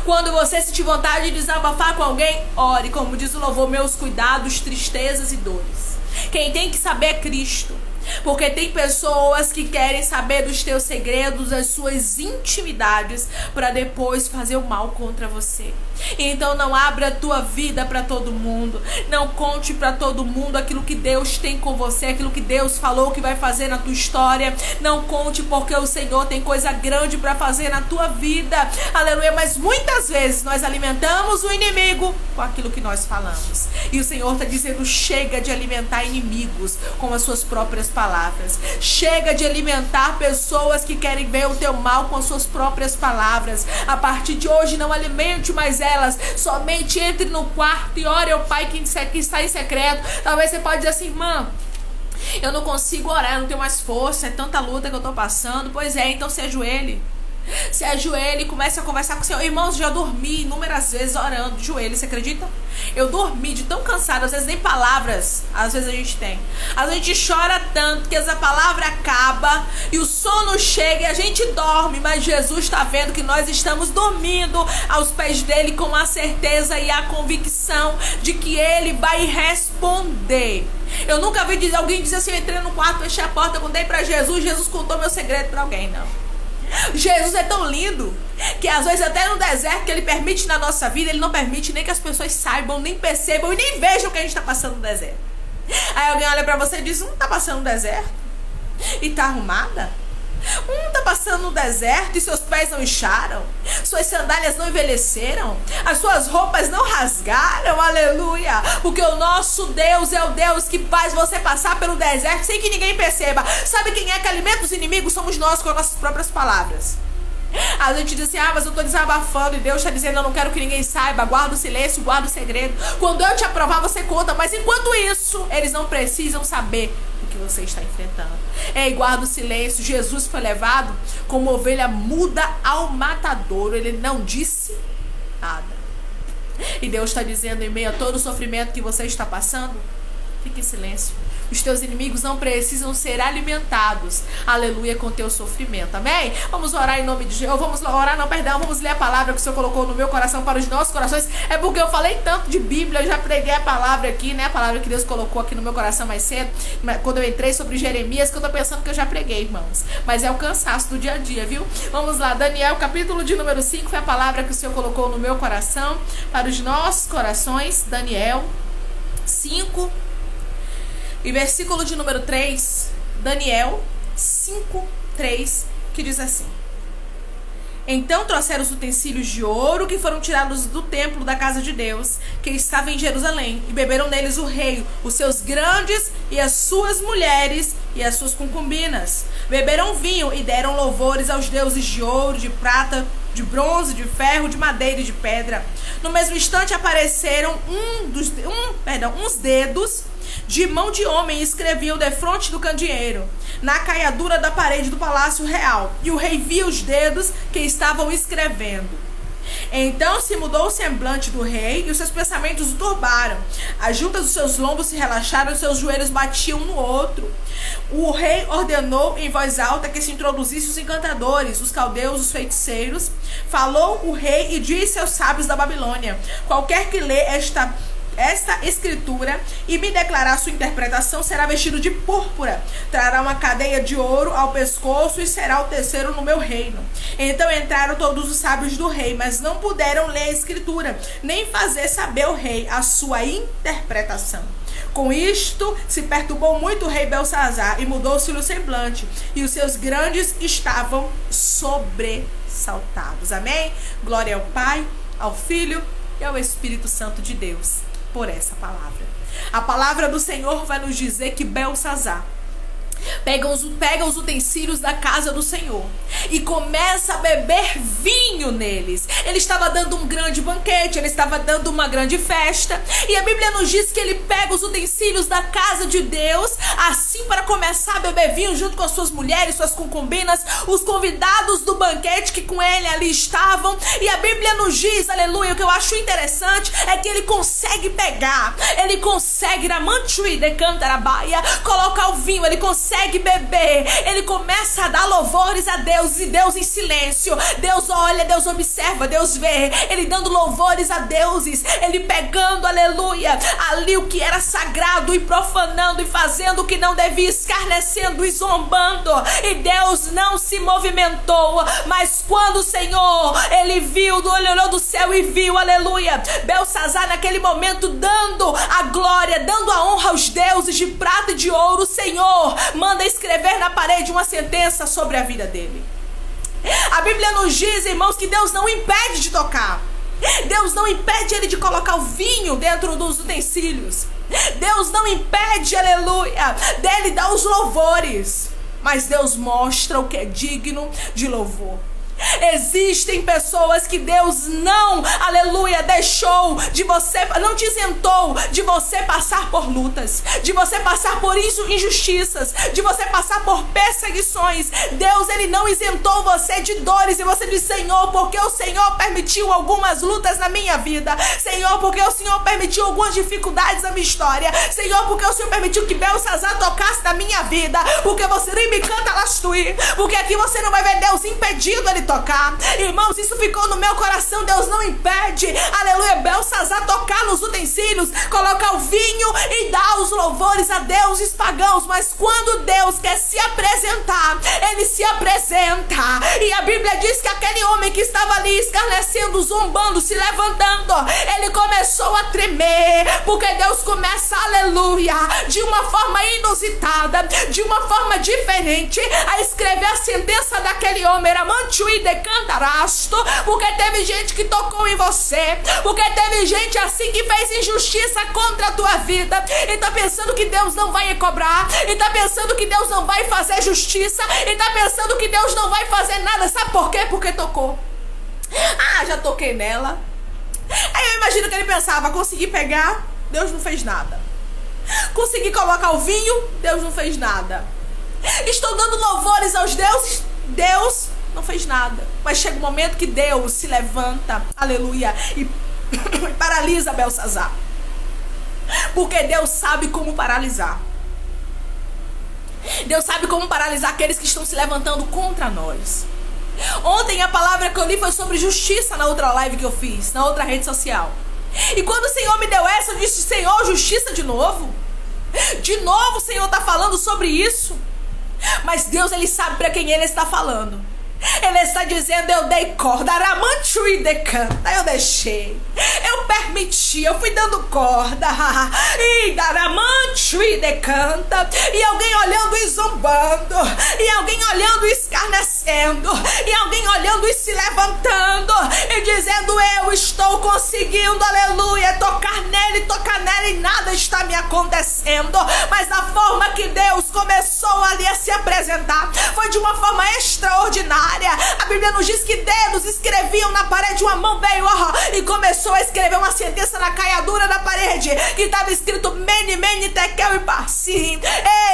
Quando você sentir vontade de desabafar com alguém, ore. Como diz o louvor, meus cuidados, tristezas e dores. Quem tem que saber é Cristo. Porque tem pessoas que querem saber dos teus segredos, das suas intimidades, para depois fazer o mal contra você. Então não abra a tua vida para todo mundo. Não conte para todo mundo aquilo que Deus tem com você, aquilo que Deus falou que vai fazer na tua história. Não conte, porque o Senhor tem coisa grande para fazer na tua vida. Aleluia. Mas muitas vezes nós alimentamos o inimigo com aquilo que nós falamos. E o Senhor está dizendo: chega de alimentar inimigos com as suas próprias palavras. Chega de alimentar pessoas que querem ver o teu mal com as suas próprias palavras. A partir de hoje, não alimente mais elas. Somente entre no quarto e ore ao Pai que está em secreto. Talvez você pode dizer assim: irmã, eu não consigo orar, eu não tenho mais força, é tanta luta que eu estou passando. Pois é, então se ajoelhe. Se ajoelhe e comece a conversar com o Senhor. Irmãos, já dormi inúmeras vezes orando de joelho, você acredita? Eu dormi de tão cansada, às vezes nem palavras, às vezes a gente tem. A gente chora tanto que essa palavra acaba e o sono chega e a gente dorme. Mas Jesus está vendo que nós estamos dormindo aos pés dele com a certeza e a convicção de que ele vai responder. Eu nunca vi alguém dizer assim: eu entrei no quarto, fechei a porta, contei para Jesus, Jesus contou meu segredo para alguém. Não. Jesus é tão lindo que às vezes até no deserto que ele permite na nossa vida, ele não permite nem que as pessoas saibam, nem percebam e nem vejam que a gente está passando no deserto. Aí alguém olha pra você e diz: tá passando no deserto? E tá arrumada? Tá passando no deserto e seus pés não incharam, suas sandálias não envelheceram, as suas roupas não rasgaram, aleluia, porque o nosso Deus é o Deus que faz você passar pelo deserto sem que ninguém perceba. Sabe quem é que alimenta os inimigos? Somos nós, com as nossas próprias palavras. A gente diz assim: mas eu tô desabafando, e Deus está dizendo: eu não quero que ninguém saiba, guarda o silêncio, guarda o segredo. Quando eu te aprovar, você conta, mas enquanto isso, eles não precisam saber o que você está enfrentando. Guarda o silêncio. Jesus foi levado como ovelha muda ao matadouro, ele não disse nada. E Deus está dizendo: em meio a todo o sofrimento que você está passando, fique em silêncio. Os teus inimigos não precisam ser alimentados, aleluia, com teu sofrimento, amém? Vamos orar em nome de Jesus. Vamos ler a palavra que o Senhor colocou no meu coração para os nossos corações. É porque eu falei tanto de Bíblia, eu já preguei a palavra aqui, né? A palavra que Deus colocou aqui no meu coração mais cedo, quando eu entrei sobre Jeremias, que eu tô pensando que eu já preguei, irmãos. Mas é o cansaço do dia a dia, viu? Vamos lá, Daniel, capítulo de número 5, foi a palavra que o Senhor colocou no meu coração para os nossos corações. Daniel 5, e versículo de número 3, Daniel 5, 3, que diz assim: então trouxeram os utensílios de ouro que foram tirados do templo da casa de Deus, que estava em Jerusalém, e beberam neles o rei, os seus grandes e as suas mulheres e as suas concubinas. Beberam vinho e deram louvores aos deuses de ouro, de prata, de bronze, de ferro, de madeira e de pedra. No mesmo instante apareceram uns dedos de mão de homem e escreviam defronte do candeeiro, na caiadura da parede do palácio real. E o rei viu os dedos que estavam escrevendo. Então se mudou o semblante do rei e os seus pensamentos o turbaram. As juntas dos seus lombos se relaxaram e seus joelhos batiam um no outro. O rei ordenou em voz alta que se introduzissem os encantadores, os caldeus, os feiticeiros. Falou o rei e disse aos sábios da Babilônia: qualquer que lê esta escritura e me declarar sua interpretação será vestido de púrpura, trará uma cadeia de ouro ao pescoço e será o terceiro no meu reino. Então entraram todos os sábios do rei, mas não puderam ler a escritura, nem fazer saber ao rei a sua interpretação. Com isto se perturbou muito o rei Belsazar e mudou-se-lhe o semblante, e os seus grandes estavam sobressaltados. Amém? Glória ao Pai, ao Filho e ao Espírito Santo de Deus por essa palavra. A palavra do Senhor vai nos dizer que Belsazar pega os utensílios da casa do Senhor e começa a beber vinho neles. Ele estava dando um grande banquete, ele estava dando uma grande festa, e a Bíblia nos diz que ele pega os utensílios da casa de Deus, assim, para começar a beber vinho junto com as suas mulheres, suas concubinas, os convidados do banquete que com ele ali estavam. E a Bíblia nos diz, aleluia, o que eu acho interessante é que ele consegue pegar, ele consegue colocar o vinho, ele consegue beber, ele começa a dar louvores a Deus, e Deus em silêncio. Deus olha, Deus observa, Deus vê, ele dando louvores a deuses, ele pegando, aleluia, ali o que era sagrado e profanando e fazendo o que não devia, escarnecendo e zombando, e Deus não se movimentou. Mas quando o Senhor, ele viu, ele olhou do céu e viu, aleluia, Belsazar naquele momento dando a glória, dando a honra aos deuses de prata e de ouro, o Senhor manda escrever na parede uma sentença sobre a vida dele. A Bíblia nos diz, irmãos, que Deus não impede de tocar. Deus não impede ele de colocar o vinho dentro dos utensílios. Deus não impede, aleluia, dele dar os louvores. Mas Deus mostra o que é digno de louvor. Existem pessoas que Deus não, aleluia, deixou de você, não te isentou de você passar por lutas, de você passar por injustiças, de você passar por perseguições. Deus, ele não isentou você de dores, e você diz: Senhor, porque o Senhor permitiu algumas lutas na minha vida? Senhor, porque o Senhor permitiu algumas dificuldades na minha história? Senhor, porque o Senhor permitiu que Belsazar tocasse na minha vida? Porque você nem me canta lastui, porque aqui você não vai ver Deus impedindo ele tocar. Irmãos, isso ficou no meu coração. Deus não impede, aleluia, Belsazar tocar nos utensílios, colocar o vinho e dar os louvores a deuses pagãos. Mas quando Deus quer se apresentar, ele se apresenta. E a Bíblia diz que aquele homem que estava ali escarnecendo, zombando, se levantando, ele começou a tremer, porque Deus começa, aleluia, de uma forma inusitada, de uma forma diferente, a escrever a sentença daquele homem. Porque teve gente que tocou em você, porque teve gente assim que fez injustiça contra a tua vida, e tá pensando que Deus não vai cobrar, e tá pensando que Deus não vai fazer justiça, e tá pensando que Deus não vai fazer nada. Sabe por quê? Porque tocou. Ah, já toquei nela. Aí eu imagino que ele pensava: consegui pegar, Deus não fez nada. Consegui colocar o vinho, Deus não fez nada. Estou dando louvores aos deuses, Deus não fez nada. Mas chega um momento que Deus se levanta, aleluia, e paralisa Belsazar. Porque Deus sabe como paralisar. Deus sabe como paralisar aqueles que estão se levantando contra nós. Ontem a palavra que eu li foi sobre justiça, na outra live que eu fiz, na outra rede social. E quando o Senhor me deu essa, eu disse: Senhor, justiça de novo? De novo o Senhor está falando sobre isso? Mas Deus, ele sabe para quem ele está falando. Ele está dizendo: eu dei corda, aramancho e decanta, eu deixei, eu permiti, eu fui dando corda, e daramancho e decanta, e alguém olhando e zombando, e alguém olhando e escarnecendo, e alguém olhando e se levantando, e dizendo: eu estou conseguindo, aleluia, tocar nele, e nada está me acontecendo. Mas a forma que Deus começou ali a se apresentar foi de uma forma extraordinária. A Bíblia nos diz que dedos escreviam na parede, uma mão veio e começou a escrever uma sentença na caiadura da parede, que estava escrito Mene, Mene, Tekel e Parsim.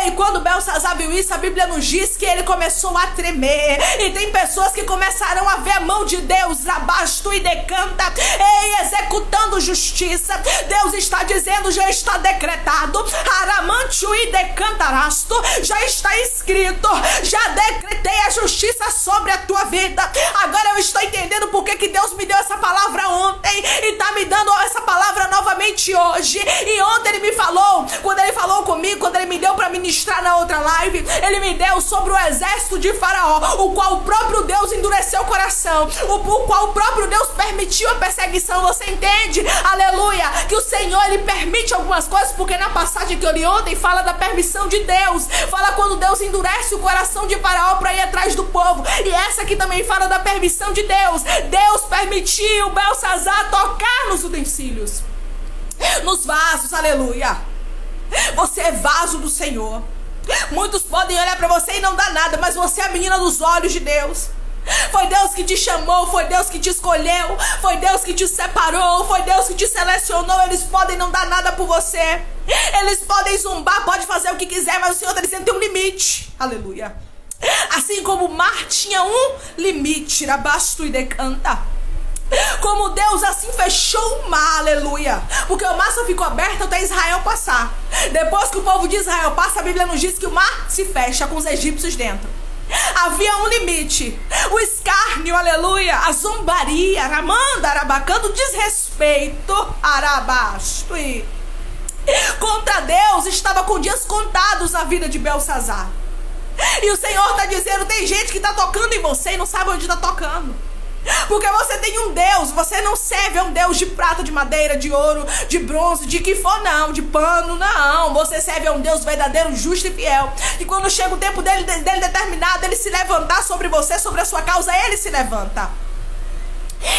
Ei, quando Belsazar viu isso, a Bíblia nos diz que ele começou a tremer. E tem pessoas que começarão a ver a mão de Deus abaixo e decanta, ei, executando justiça. Deus está dizendo: já está decretado, aramancho e decantarasto, já está escrito, já decretei a justiça sobre a tua vida. Agora eu estou entendendo porque que Deus me deu essa palavra ontem e está me dando essa palavra novamente hoje. E ontem ele me falou, quando ele falou comigo, quando ele me deu para ministrar na outra live, ele me deu sobre o exército de Faraó, o qual o próprio Deus endureceu o coração, o qual o próprio Deus permitiu a perseguição. Você entende? Aleluia, que o Senhor, ele permite algumas coisas, porque na passagem que eu li ontem fala da permissão de Deus, fala quando Deus endurece o coração de Faraó para ir atrás do povo. E essa aqui também fala da permissão de Deus. Deus permitiu Belsazar tocar nos utensílios, nos vasos, aleluia. Você é vaso do Senhor. Muitos podem olhar para você e não dar nada, mas você é a menina dos olhos de Deus. Foi Deus que te chamou, foi Deus que te escolheu, foi Deus que te separou, foi Deus que te selecionou. Eles podem não dar nada por você, eles podem zombar, pode fazer o que quiser, mas o Senhor está dizendo que tem um limite. Aleluia. Assim como o mar tinha um limite, rabasto e decanta, como Deus assim fechou o mar, aleluia, porque o mar só ficou aberto até Israel passar. Depois que o povo de Israel passa, a Bíblia nos diz que o mar se fecha com os egípcios dentro. Havia um limite, o escárnio, aleluia, a zombaria, aramanda, arabacando, desrespeito, arabasto e contra Deus estava com dias contados na vida de Belsazar. E o Senhor está dizendo, tem gente que está tocando em você e não sabe onde está tocando. Porque você tem um Deus, você não serve a um Deus de prata, de madeira, de ouro, de bronze, de que for não, de pano, não. Você serve a um Deus verdadeiro, justo e fiel. E quando chega o tempo dele determinado, ele se levantar sobre você, sobre a sua causa, ele se levanta.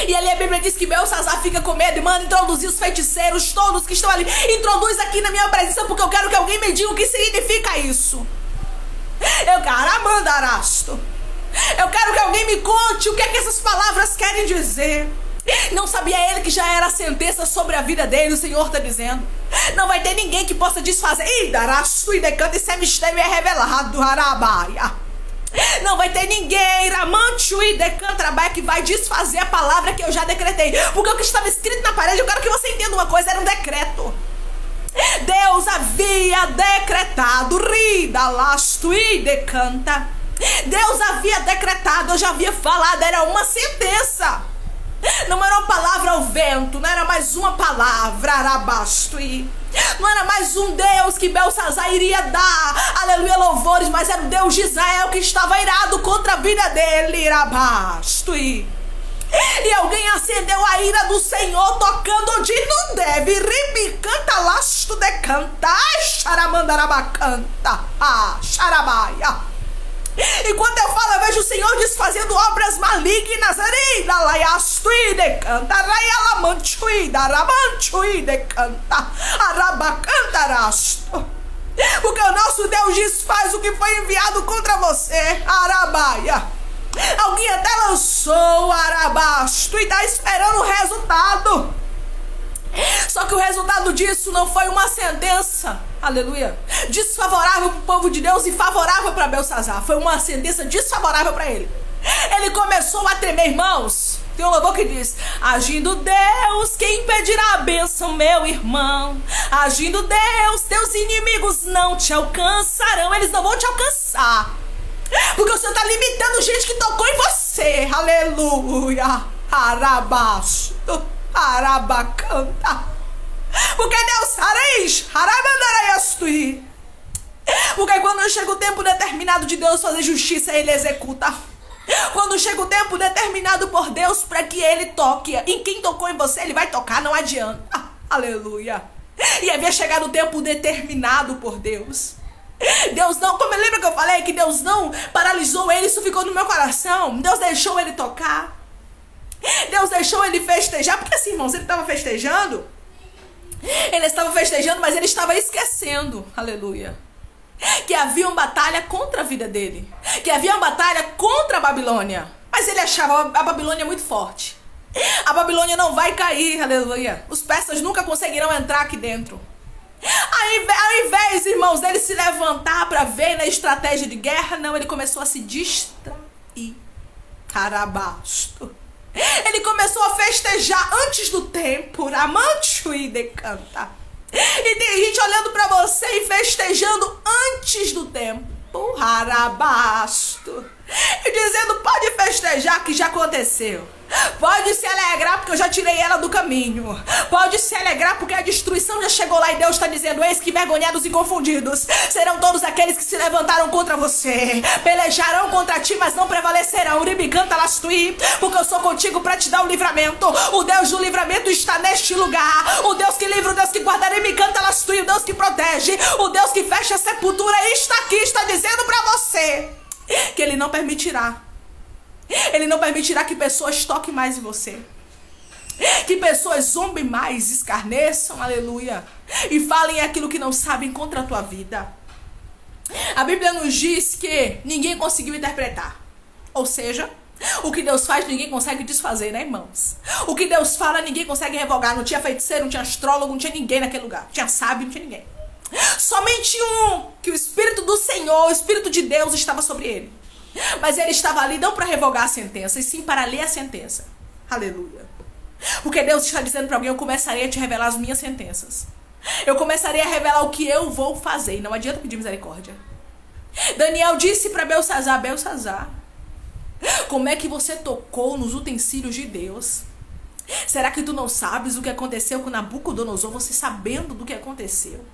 E ali a Bíblia diz que Belsazar fica com medo e manda introduzir os feiticeiros, todos que estão ali. Introduz aqui na minha presença, porque eu quero que alguém me diga o que significa isso. Eu quero mandarasto. Eu quero que alguém me conte o que é que essas palavras querem dizer. Não sabia ele que já era a sentença sobre a vida dele. O Senhor está dizendo, não vai ter ninguém que possa desfazer. Idarasto e decanta, esse mistério é revelado, arabaia. Não vai ter ninguém, ramancho e decantrabaia, que vai desfazer a palavra que eu já decretei. Porque o que estava escrito na parede, eu quero que você entenda uma coisa, era um decreto. Deus havia decretado, rida, lasto e decanta. Deus havia decretado, eu já havia falado, era uma sentença. Não era uma palavra ao vento, não era mais uma palavra, arabasto e não era mais um Deus que Belsazar iria dar, aleluia, louvores, mas era o Deus de Israel que estava irado contra a vida dele, arabasto e alguém acendeu a ira do Senhor tocando onde não deve. Ribicanta lasto decanta, xaramandarabacanta, xarabaia. E quando eu falo, eu vejo o Senhor desfazendo obras malignas. Porque o nosso Deus desfaz o que foi enviado contra você. Arabaia. Alguém até lançou arabasto e está esperando o resultado. Só que o resultado disso não foi uma sentença, aleluia, desfavorável para o povo de Deus e favorável para Belsazar. Foi uma sentença desfavorável para ele. Ele começou a tremer, irmãos. Tem um louvor que diz, agindo Deus, quem impedirá a bênção, meu irmão? Agindo Deus, teus inimigos não te alcançarão. Eles não vão te alcançar, porque o Senhor está limitando gente que tocou em você. Aleluia. Arabasto, arabacanta. Porque Deus sareis, arabandaraiastui. Porque quando chega o tempo determinado de Deus fazer justiça, Ele executa. Quando chega o tempo determinado por Deus para que Ele toque em quem tocou em você, Ele vai tocar, não adianta. Aleluia. E havia chegado o tempo determinado por Deus. Deus não, como lembra que eu falei que Deus não paralisou ele, isso ficou no meu coração. Deus deixou ele tocar. Deus deixou ele festejar, porque assim, irmãos, ele estava festejando. Ele estava festejando, mas ele estava esquecendo, aleluia, que havia uma batalha contra a vida dele, que havia uma batalha contra a Babilônia. Mas ele achava a Babilônia muito forte. A Babilônia não vai cair, aleluia. Os persas nunca conseguirão entrar aqui dentro. Ao invés, irmãos, dele se levantar para ver na estratégia de guerra, não, ele começou a se distrair. Carabasto. Ele começou a festejar antes do tempo. Ramancho e decanta. E tem gente olhando para você e festejando antes do tempo. Harabasto. E dizendo, pode festejar que já aconteceu. Pode se alegrar porque eu já tirei ela do caminho. Pode se alegrar porque a destruição já chegou lá. E Deus está dizendo, eis que envergonhados e confundidos serão todos aqueles que se levantaram contra você. Pelejarão contra ti, mas não prevalecerão. Uribicanta lastui, porque eu sou contigo para te dar o livramento. O Deus do livramento está neste lugar. O Deus que livra, o Deus que guarda, uribicanta lastui, o Deus que protege, o Deus que fecha a sepultura está aqui, está dizendo para você que Ele não permitirá. Ele não permitirá que pessoas toquem mais em você, que pessoas zombem mais, escarneçam, aleluia, e falem aquilo que não sabem contra a tua vida. A Bíblia nos diz que ninguém conseguiu interpretar. Ou seja, o que Deus faz, ninguém consegue desfazer, né, irmãos? O que Deus fala, ninguém consegue revogar. Não tinha feiticeiro, não tinha astrólogo, não tinha ninguém naquele lugar. Não tinha sábio, não tinha ninguém. Somente um, que o Espírito do Senhor, o Espírito de Deus estava sobre ele. Mas ele estava ali não para revogar a sentença, e sim para ler a sentença. Aleluia. Porque Deus está dizendo para alguém: eu começarei a te revelar as minhas sentenças. Eu começarei a revelar o que eu vou fazer. E não adianta pedir misericórdia. Daniel disse para Beltsazar: Beltsazar, como é que você tocou nos utensílios de Deus? Será que tu não sabes o que aconteceu com Nabucodonosor? Você sabendo do que aconteceu?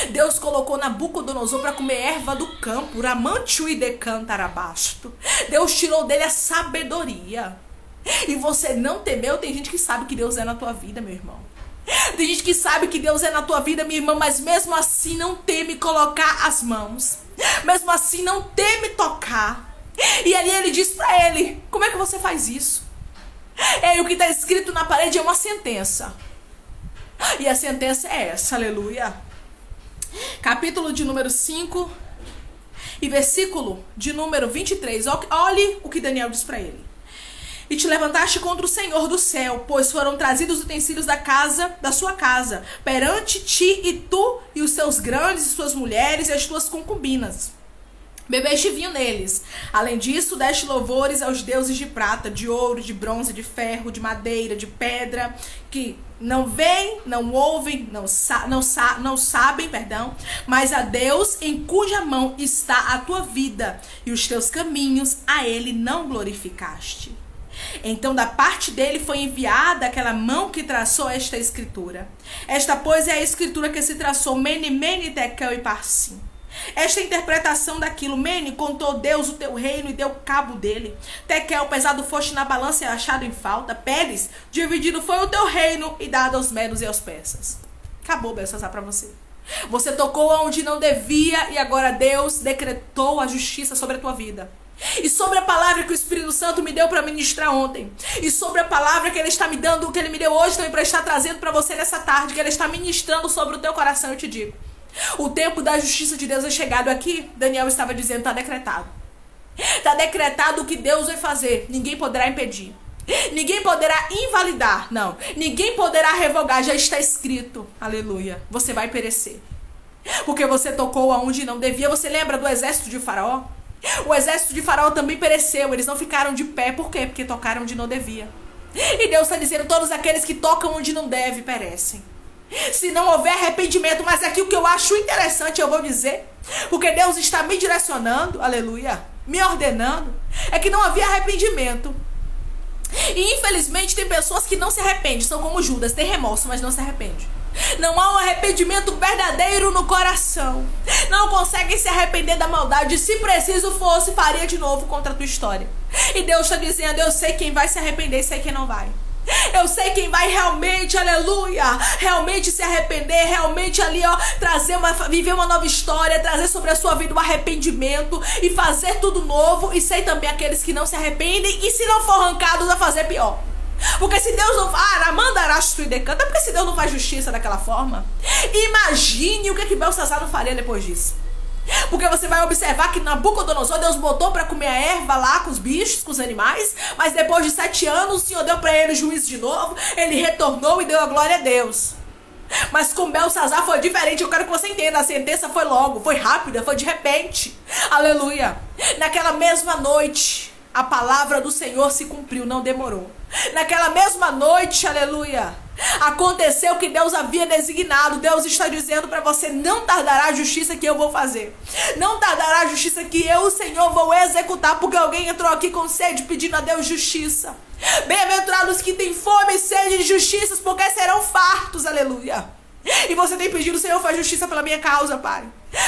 Deus colocou Nabucodonosor para comer erva do campo. Ramanchu e decantarabasto. Deus tirou dele a sabedoria. E você não temeu? Tem gente que sabe que Deus é na tua vida, meu irmão. Tem gente que sabe que Deus é na tua vida, minha irmã, mas mesmo assim não teme colocar as mãos. Mesmo assim não teme tocar. E ali ele diz para ele: como é que você faz isso? O que está escrito na parede é uma sentença. E a sentença é essa, aleluia. Capítulo de número 5 e versículo de número 23. Olhe o que Daniel diz para ele. E te levantaste contra o Senhor do céu, pois foram trazidos os utensílios da sua casa, perante ti, e tu e os seus grandes, e suas mulheres, e as tuas concubinas. Bebeste vinho neles. Além disso, deste louvores aos deuses de prata, de ouro, de bronze, de ferro, de madeira, de pedra, que não veem, não ouvem, não sabem, mas a Deus em cuja mão está a tua vida, e os teus caminhos a ele não glorificaste. Então da parte dele foi enviada aquela mão que traçou esta escritura. Esta, pois, é a escritura que se traçou: Mene, Mene, Tekel e Parsim. Esta interpretação daquilo: Mene, contou Deus o teu reino e deu cabo dele. Tekel, pesado foste na balança e achado em falta. Peres, dividido foi o teu reino e dado aos medos e aos persas. Acabou, Beltsazar, para você. Você tocou onde não devia e agora Deus decretou a justiça sobre a tua vida. E sobre a palavra que o Espírito Santo me deu para ministrar ontem, e sobre a palavra que ele está me dando, que ele me deu hoje também para estar trazendo para você nessa tarde, que ele está ministrando sobre o teu coração, eu te digo: o tempo da justiça de Deus é chegado aqui. Daniel estava dizendo: está decretado. Está decretado o que Deus vai fazer. Ninguém poderá impedir. Ninguém poderá invalidar. Não. Ninguém poderá revogar. Já está escrito. Aleluia. Você vai perecer. Porque você tocou aonde não devia. Você lembra do exército de Faraó? O exército de Faraó também pereceu. Eles não ficaram de pé. Por quê? Porque tocaram onde não devia. E Deus está dizendo: todos aqueles que tocam onde não deve perecem. Se não houver arrependimento. Mas aqui o que eu acho interessante, eu vou dizer, porque Deus está me direcionando, aleluia, me ordenando, é que não havia arrependimento. E infelizmente tem pessoas que não se arrependem. São como Judas, tem remorso, mas não se arrepende. Não há um arrependimento verdadeiro no coração. Não conseguem se arrepender da maldade. Se preciso fosse, faria de novo contra a tua história. E Deus está dizendo: eu sei quem vai se arrepender e sei quem não vai. Eu sei quem vai realmente, aleluia, realmente se arrepender, realmente ali, ó, viver uma nova história, trazer sobre a sua vida um arrependimento e fazer tudo novo. E sei também aqueles que não se arrependem e, se não for arrancados, a fazer pior. Porque se Deus não porque se Deus não faz justiça daquela forma, imagine o que Beltsazar não faria depois disso. Porque você vai observar que Nabucodonosor, Deus botou para comer a erva lá com os bichos, com os animais, mas depois de 7 anos o Senhor deu para ele juízo de novo. Ele retornou e deu a glória a Deus. Mas com Beltsazar foi diferente. Eu quero que você entenda: a sentença foi logo, foi rápida, foi de repente. Aleluia. Naquela mesma noite a palavra do Senhor se cumpriu, não demorou. Naquela mesma noite, aleluia, aconteceu o que Deus havia designado. Deus está dizendo para você: não tardará a justiça que eu vou fazer. Não tardará a justiça que eu, o Senhor, vou executar. Porque alguém entrou aqui com sede pedindo a Deus justiça. Bem-aventurados que têm fome e sede de justiças, porque serão fartos, aleluia. E você tem pedido: Senhor, faz justiça pela minha causa, Pai.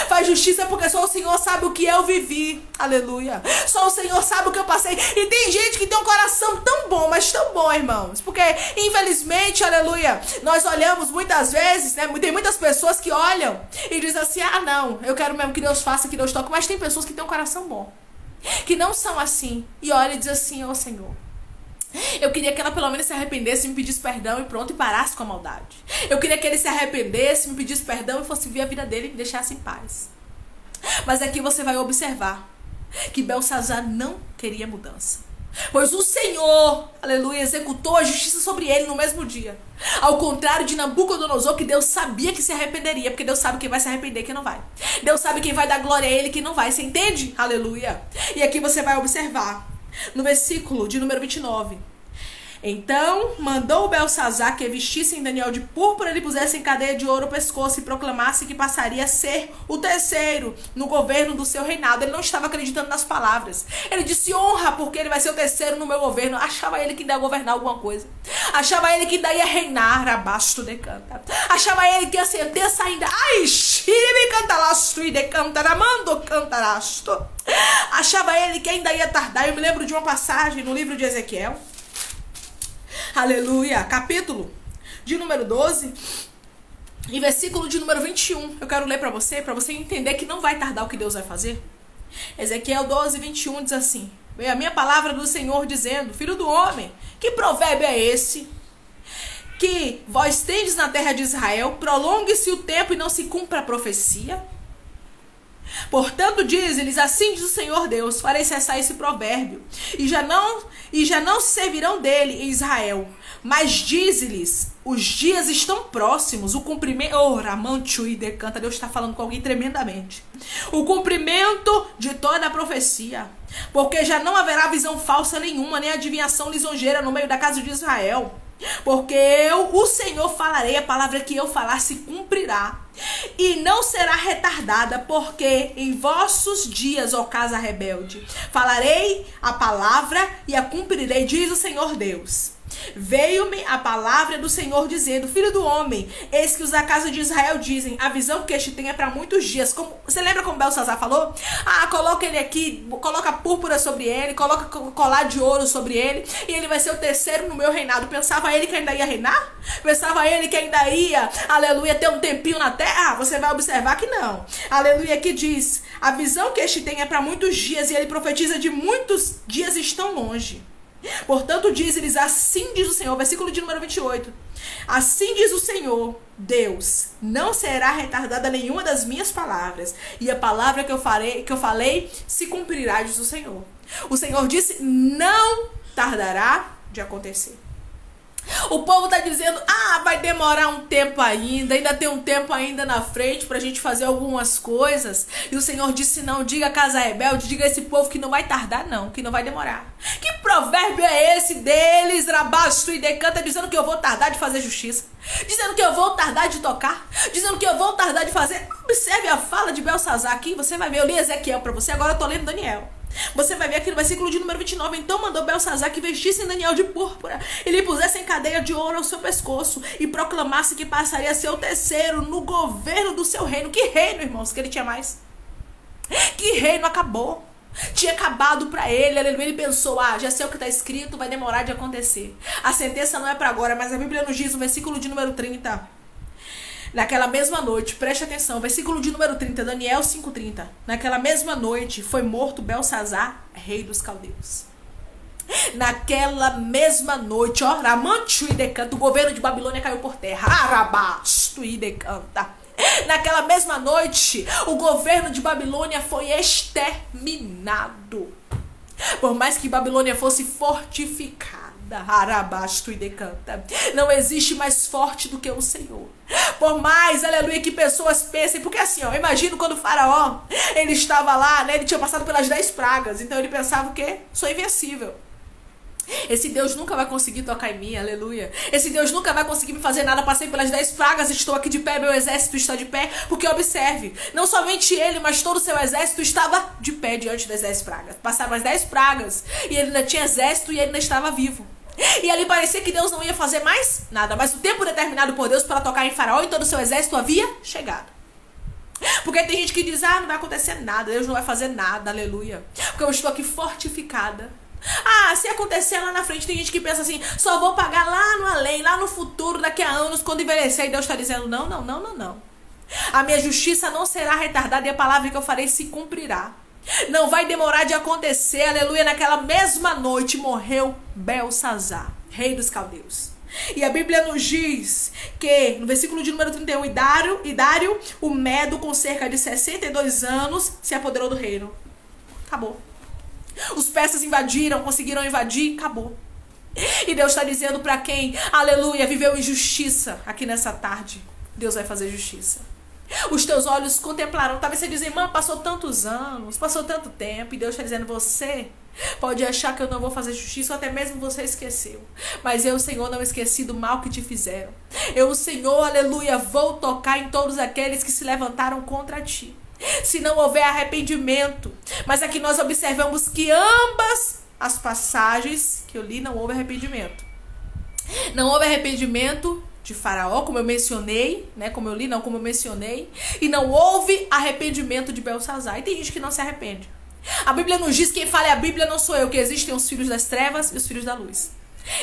Faz justiça porque só o Senhor sabe o que eu vivi, aleluia. Só o Senhor sabe o que eu passei. E tem gente que tem um coração tão bom, mas tão bom, irmãos, porque infelizmente, aleluia, nós olhamos muitas vezes, né? Tem muitas pessoas que olham e dizem assim: ah, não, eu quero mesmo que Deus faça, que Deus toque. Mas tem pessoas que têm um coração bom, que não são assim, e olham e dizem assim: ô Senhor, eu queria que ela pelo menos se arrependesse, me pedisse perdão e pronto, e parasse com a maldade. Eu queria que ele se arrependesse, me pedisse perdão e fosse ver a vida dele e me deixasse em paz. Mas aqui você vai observar que Belsazar não queria mudança, pois o Senhor, aleluia, executou a justiça sobre ele no mesmo dia. Ao contrário de Nabucodonosor, que Deus sabia que se arrependeria, porque Deus sabe quem vai se arrepender e quem não vai. Deus sabe quem vai dar glória a ele e quem não vai, você entende? Aleluia. E aqui você vai observar, no versículo de número 29. Então mandou Belsazar que vestissem Daniel de púrpura e lhe pusessem cadeia de ouro ao pescoço e proclamasse que passaria a ser o terceiro no governo do seu reinado. Ele não estava acreditando nas palavras. Ele disse honra, porque ele vai ser o terceiro no meu governo. Achava ele que ainda ia governar alguma coisa. Achava ele que ainda ia reinar abaixo de canta. Achava ele que ia sentença ainda. Ai, xiribe cantalasto e de cantaramando cantarasto. Achava ele que ainda ia tardar. Eu me lembro de uma passagem no livro de Ezequiel. Aleluia, capítulo de número 12 e versículo de número 21. Eu quero ler para você entender que não vai tardar o que Deus vai fazer. Ezequiel 12, 21 diz assim: veio a minha palavra do Senhor dizendo, filho do homem, que provérbio é esse? Que vós tendes na terra de Israel, prolongue-se o tempo e não se cumpra a profecia? Portanto, diz-lhes, assim diz o Senhor Deus, farei cessar esse provérbio, e já não se servirão dele em Israel. Mas diz-lhes, os dias estão próximos, o cumprimento... Oh, Ramanchu e decanta, Deus está falando com alguém tremendamente. O cumprimento de toda a profecia, porque já não haverá visão falsa nenhuma, nem adivinhação lisonjeira no meio da casa de Israel. Porque eu, o Senhor, falarei, a palavra que eu falar se cumprirá, e não será retardada, porque em vossos dias, ó casa rebelde, falarei a palavra e a cumprirei, diz o Senhor Deus. Veio-me a palavra do Senhor dizendo, filho do homem, eis que os da casa de Israel dizem, a visão que este tem é para muitos dias. Você lembra como Belsazar falou? Ah, coloca ele aqui, coloca púrpura sobre ele, coloca colar de ouro sobre ele, e ele vai ser o terceiro no meu reinado. Pensava ele que ainda ia reinar? Pensava ele que ainda ia, aleluia, ter um tempinho na terra? Você vai observar que não. Aleluia, que diz, a visão que este tem é para muitos dias, e ele profetiza de muitos dias estão longe. Portanto, diz-lhes, assim diz o Senhor, versículo de número 28. Assim diz o Senhor, Deus, não será retardada nenhuma das minhas palavras, e a palavra que eu falei se cumprirá, diz o Senhor. O Senhor disse, não tardará de acontecer. O povo está dizendo, vai demorar um tempo ainda tem um tempo ainda na frente pra gente fazer algumas coisas. E o Senhor disse, não, diga a casa rebelde, diga a esse povo que não vai tardar não, que não vai demorar. Que provérbio é esse deles, Rabasto e decanta, dizendo que eu vou tardar de fazer justiça, dizendo que eu vou tardar de tocar, dizendo que eu vou tardar de fazer. Observe a fala de Belsazar aqui, você vai ver, eu li Ezequiel pra você, agora eu tô lendo Daniel. Você vai ver aqui no versículo de número 29. Então mandou Belsazar que vestissem Daniel de púrpura e lhe pusessem cadeia de ouro ao seu pescoço e proclamasse que passaria a ser o terceiro no governo do seu reino. Que reino, irmãos, que ele tinha mais? Que reino acabou? Tinha acabado pra ele, aleluia. Ele pensou, já sei o que está escrito, vai demorar de acontecer. A sentença não é para agora, mas a Bíblia nos diz no versículo de número 30. Naquela mesma noite, preste atenção, versículo de número 30, Daniel 5:30. Naquela mesma noite foi morto Belsazar, rei dos caldeus. Naquela mesma noite, Ramanchu e decanta, o governo de Babilônia caiu por terra. Arabasto e decanta. Naquela mesma noite, o governo de Babilônia foi exterminado. Por mais que Babilônia fosse fortificada, Arabasto e decanta, não existe mais forte do que o Senhor. Por mais, aleluia, que pessoas pensem, porque assim, imagino quando o faraó, ele estava lá, né, ele tinha passado pelas 10 pragas, então ele pensava o quê? Sou invencível. Esse Deus nunca vai conseguir tocar em mim, aleluia. Esse Deus nunca vai conseguir me fazer nada. Passei pelas 10 pragas, estou aqui de pé, meu exército está de pé. Porque observe, não somente ele, mas todo o seu exército estava de pé diante das 10 pragas. Passaram as 10 pragas e ele ainda tinha exército e ele ainda estava vivo. E ali parecia que Deus não ia fazer mais nada, mas o tempo determinado por Deus para tocar em Faraó e todo o seu exército havia chegado. Porque tem gente que diz, não vai acontecer nada, Deus não vai fazer nada, aleluia, porque eu estou aqui fortificada. Se acontecer lá na frente, tem gente que pensa assim, só vou pagar lá no além, lá no futuro, daqui a anos, quando envelhecer. E Deus está dizendo, não. A minha justiça não será retardada e a palavra que eu farei se cumprirá. Não vai demorar de acontecer, aleluia. Naquela mesma noite morreu Belsazar, rei dos caldeus. E a Bíblia nos diz que, no versículo de número 31, e Dário, o Medo, com cerca de 62 anos, se apoderou do reino. Acabou. Os persas invadiram, conseguiram invadir, acabou. E Deus está dizendo para quem, aleluia, viveu injustiça aqui nessa tarde, Deus vai fazer justiça. Os teus olhos contemplaram. Talvez você diz, irmã, passou tantos anos, passou tanto tempo, e Deus está dizendo, você pode achar que eu não vou fazer justiça, ou até mesmo você esqueceu. Mas eu, Senhor, não esqueci do mal que te fizeram. Eu, Senhor, aleluia, vou tocar em todos aqueles que se levantaram contra ti. Se não houver arrependimento. Mas aqui nós observamos que ambas as passagens que eu li, não houve arrependimento. Não houve arrependimento de Faraó, como eu mencionei, né? Como eu li, não, como eu mencionei. E não houve arrependimento de Belsazar. E tem gente que não se arrepende. A Bíblia nos diz, quem fala é a Bíblia, não sou eu, que existem os filhos das trevas e os filhos da luz.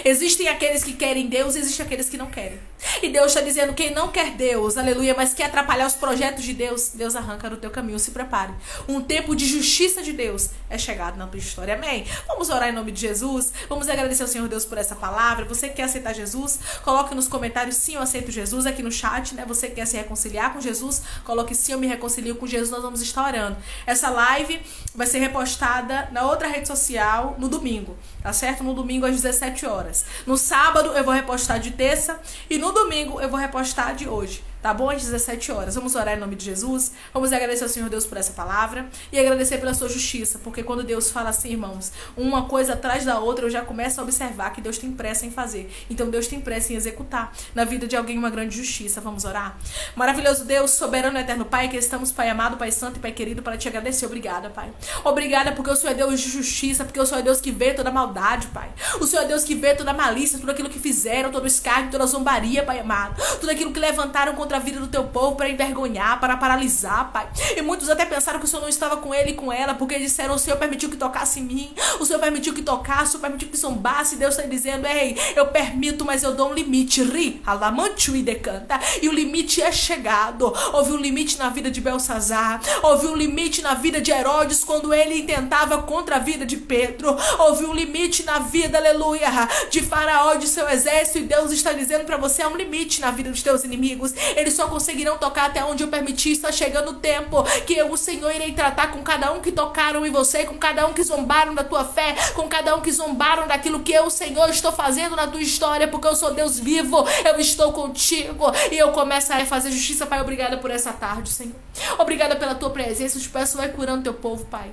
Existem aqueles que querem Deus e existem aqueles que não querem. E Deus está dizendo, quem não quer Deus, aleluia, mas quer atrapalhar os projetos de Deus, Deus arranca do teu caminho, se prepare. Um tempo de justiça de Deus é chegado na tua história, amém? Vamos orar em nome de Jesus, vamos agradecer ao Senhor Deus por essa palavra. Você que quer aceitar Jesus, coloque nos comentários, sim, eu aceito Jesus, aqui no chat, né? Você que quer se reconciliar com Jesus, coloque sim, eu me reconcilio com Jesus, nós vamos estar orando. Essa live vai ser repostada na outra rede social no domingo, tá certo? No domingo às 17 horas. No sábado eu vou repostar de terça e no domingo eu vou repostar de hoje, tá bom? Às 17 horas. Vamos orar em nome de Jesus. Vamos agradecer ao Senhor Deus por essa palavra e agradecer pela sua justiça, porque quando Deus fala assim, irmãos, uma coisa atrás da outra, eu já começo a observar que Deus tem pressa em fazer. Então Deus tem pressa em executar na vida de alguém uma grande justiça. Vamos orar? Maravilhoso Deus, soberano e eterno Pai, que estamos, Pai amado, Pai santo e Pai querido, para te agradecer. Obrigada, Pai. Obrigada porque o Senhor é Deus de justiça, porque o Senhor é Deus que vê toda maldade, Pai. O Senhor é Deus que vê toda malícia, tudo aquilo que fizeram, todo o escárnio, toda a zombaria, Pai amado. Tudo aquilo que levantaram contra a vida do teu povo para envergonhar, para paralisar, Pai. E muitos até pensaram que o Senhor não estava com ele e com ela, porque disseram, o Senhor permitiu que tocasse em mim, o Senhor permitiu que tocasse, o Senhor permitiu que zombasse. Deus está dizendo, ei, eu permito, mas eu dou um limite. Ri, alamanchu e decanta. E o limite é chegado. Houve um limite na vida de Belsazar, houve um limite na vida de Herodes quando ele intentava contra a vida de Pedro, houve um limite na vida, aleluia, de Faraó e de seu exército. E Deus está dizendo para você, há um limite na vida dos teus inimigos. Eles só conseguirão tocar até onde eu permitir. Está chegando o tempo que eu, o Senhor, irei tratar com cada um que tocaram em você, com cada um que zombaram da tua fé, com cada um que zombaram daquilo que eu, o Senhor, estou fazendo na tua história, porque eu sou Deus vivo, eu estou contigo e eu começo a fazer justiça, Pai. Obrigada por essa tarde, Senhor. Obrigada pela tua presença. Eu te peço, vai curando teu povo, Pai.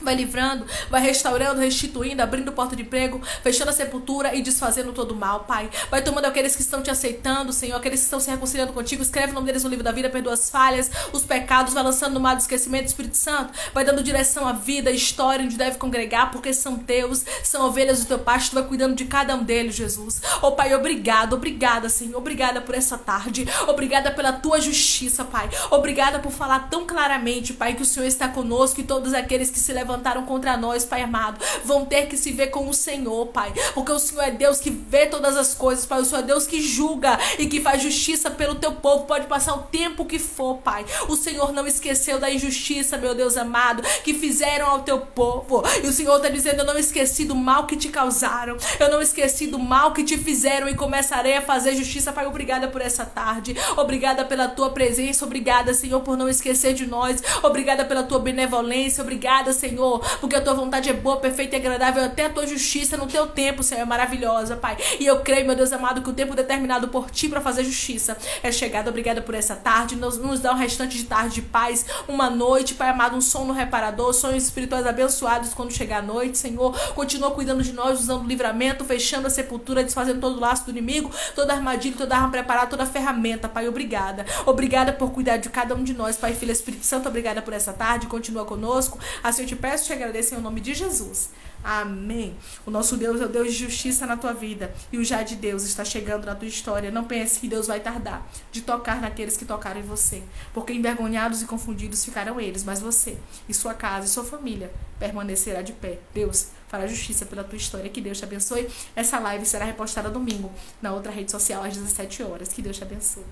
Vai livrando, vai restaurando, restituindo, abrindo porta de emprego, fechando a sepultura e desfazendo todo o mal, Pai. Vai tomando aqueles que estão te aceitando, Senhor, aqueles que estão se reconciliando contigo. Escreve o nome deles no livro da vida, perdoa as falhas, os pecados, vai lançando no mar do esquecimento. Espírito Santo, vai dando direção à vida, à história, onde deve congregar, porque são teus, são ovelhas do teu pasto. Tu vai cuidando de cada um deles, Jesus. Oh, Pai, obrigado, obrigada, Senhor. Obrigada por essa tarde. Obrigada pela tua justiça, Pai. Obrigada por falar tão claramente, Pai, que o Senhor está conosco e todos aqueles que se levantaram contra nós, Pai amado, vão ter que se ver com o Senhor, Pai, porque o Senhor é Deus que vê todas as coisas, Pai. O Senhor é Deus que julga e que faz justiça pelo teu povo. Pode passar o tempo que for, Pai, o Senhor não esqueceu da injustiça, meu Deus amado, que fizeram ao teu povo. E o Senhor está dizendo, eu não esqueci do mal que te causaram, eu não esqueci do mal que te fizeram, e começarei a fazer justiça, Pai. Obrigada por essa tarde, obrigada pela tua presença, obrigada, Senhor, por não esquecer de nós, obrigada pela tua benevolência, obrigada, Senhor, porque a tua vontade é boa, perfeita e agradável, até a tua justiça no teu tempo, Senhor, é maravilhosa, Pai. E eu creio, meu Deus amado, que o tempo determinado por ti para fazer justiça é chegado. Obrigada por essa tarde, nos dá um restante de tarde de paz, uma noite, Pai amado, um sono reparador, sonhos espirituais abençoados quando chegar a noite, Senhor. Continua cuidando de nós, usando o livramento, fechando a sepultura, desfazendo todo o laço do inimigo, toda armadilha, toda arma preparada, toda ferramenta, Pai. Obrigada. Obrigada por cuidar de cada um de nós, Pai, Filho, Espírito Santo. Obrigada por essa tarde, continua conosco. Assim eu te peço, te agradeço em nome de Jesus. Amém. O nosso Deus é o Deus de justiça na tua vida, e o já de Deus está chegando na tua história. Não pense que Deus vai tardar de tocar naqueles que tocaram em você, porque envergonhados e confundidos ficarão eles, mas você e sua casa e sua família permanecerá de pé. Deus fará justiça pela tua história. Que Deus te abençoe. Essa live será repostada domingo na outra rede social às 17 horas. Que Deus te abençoe.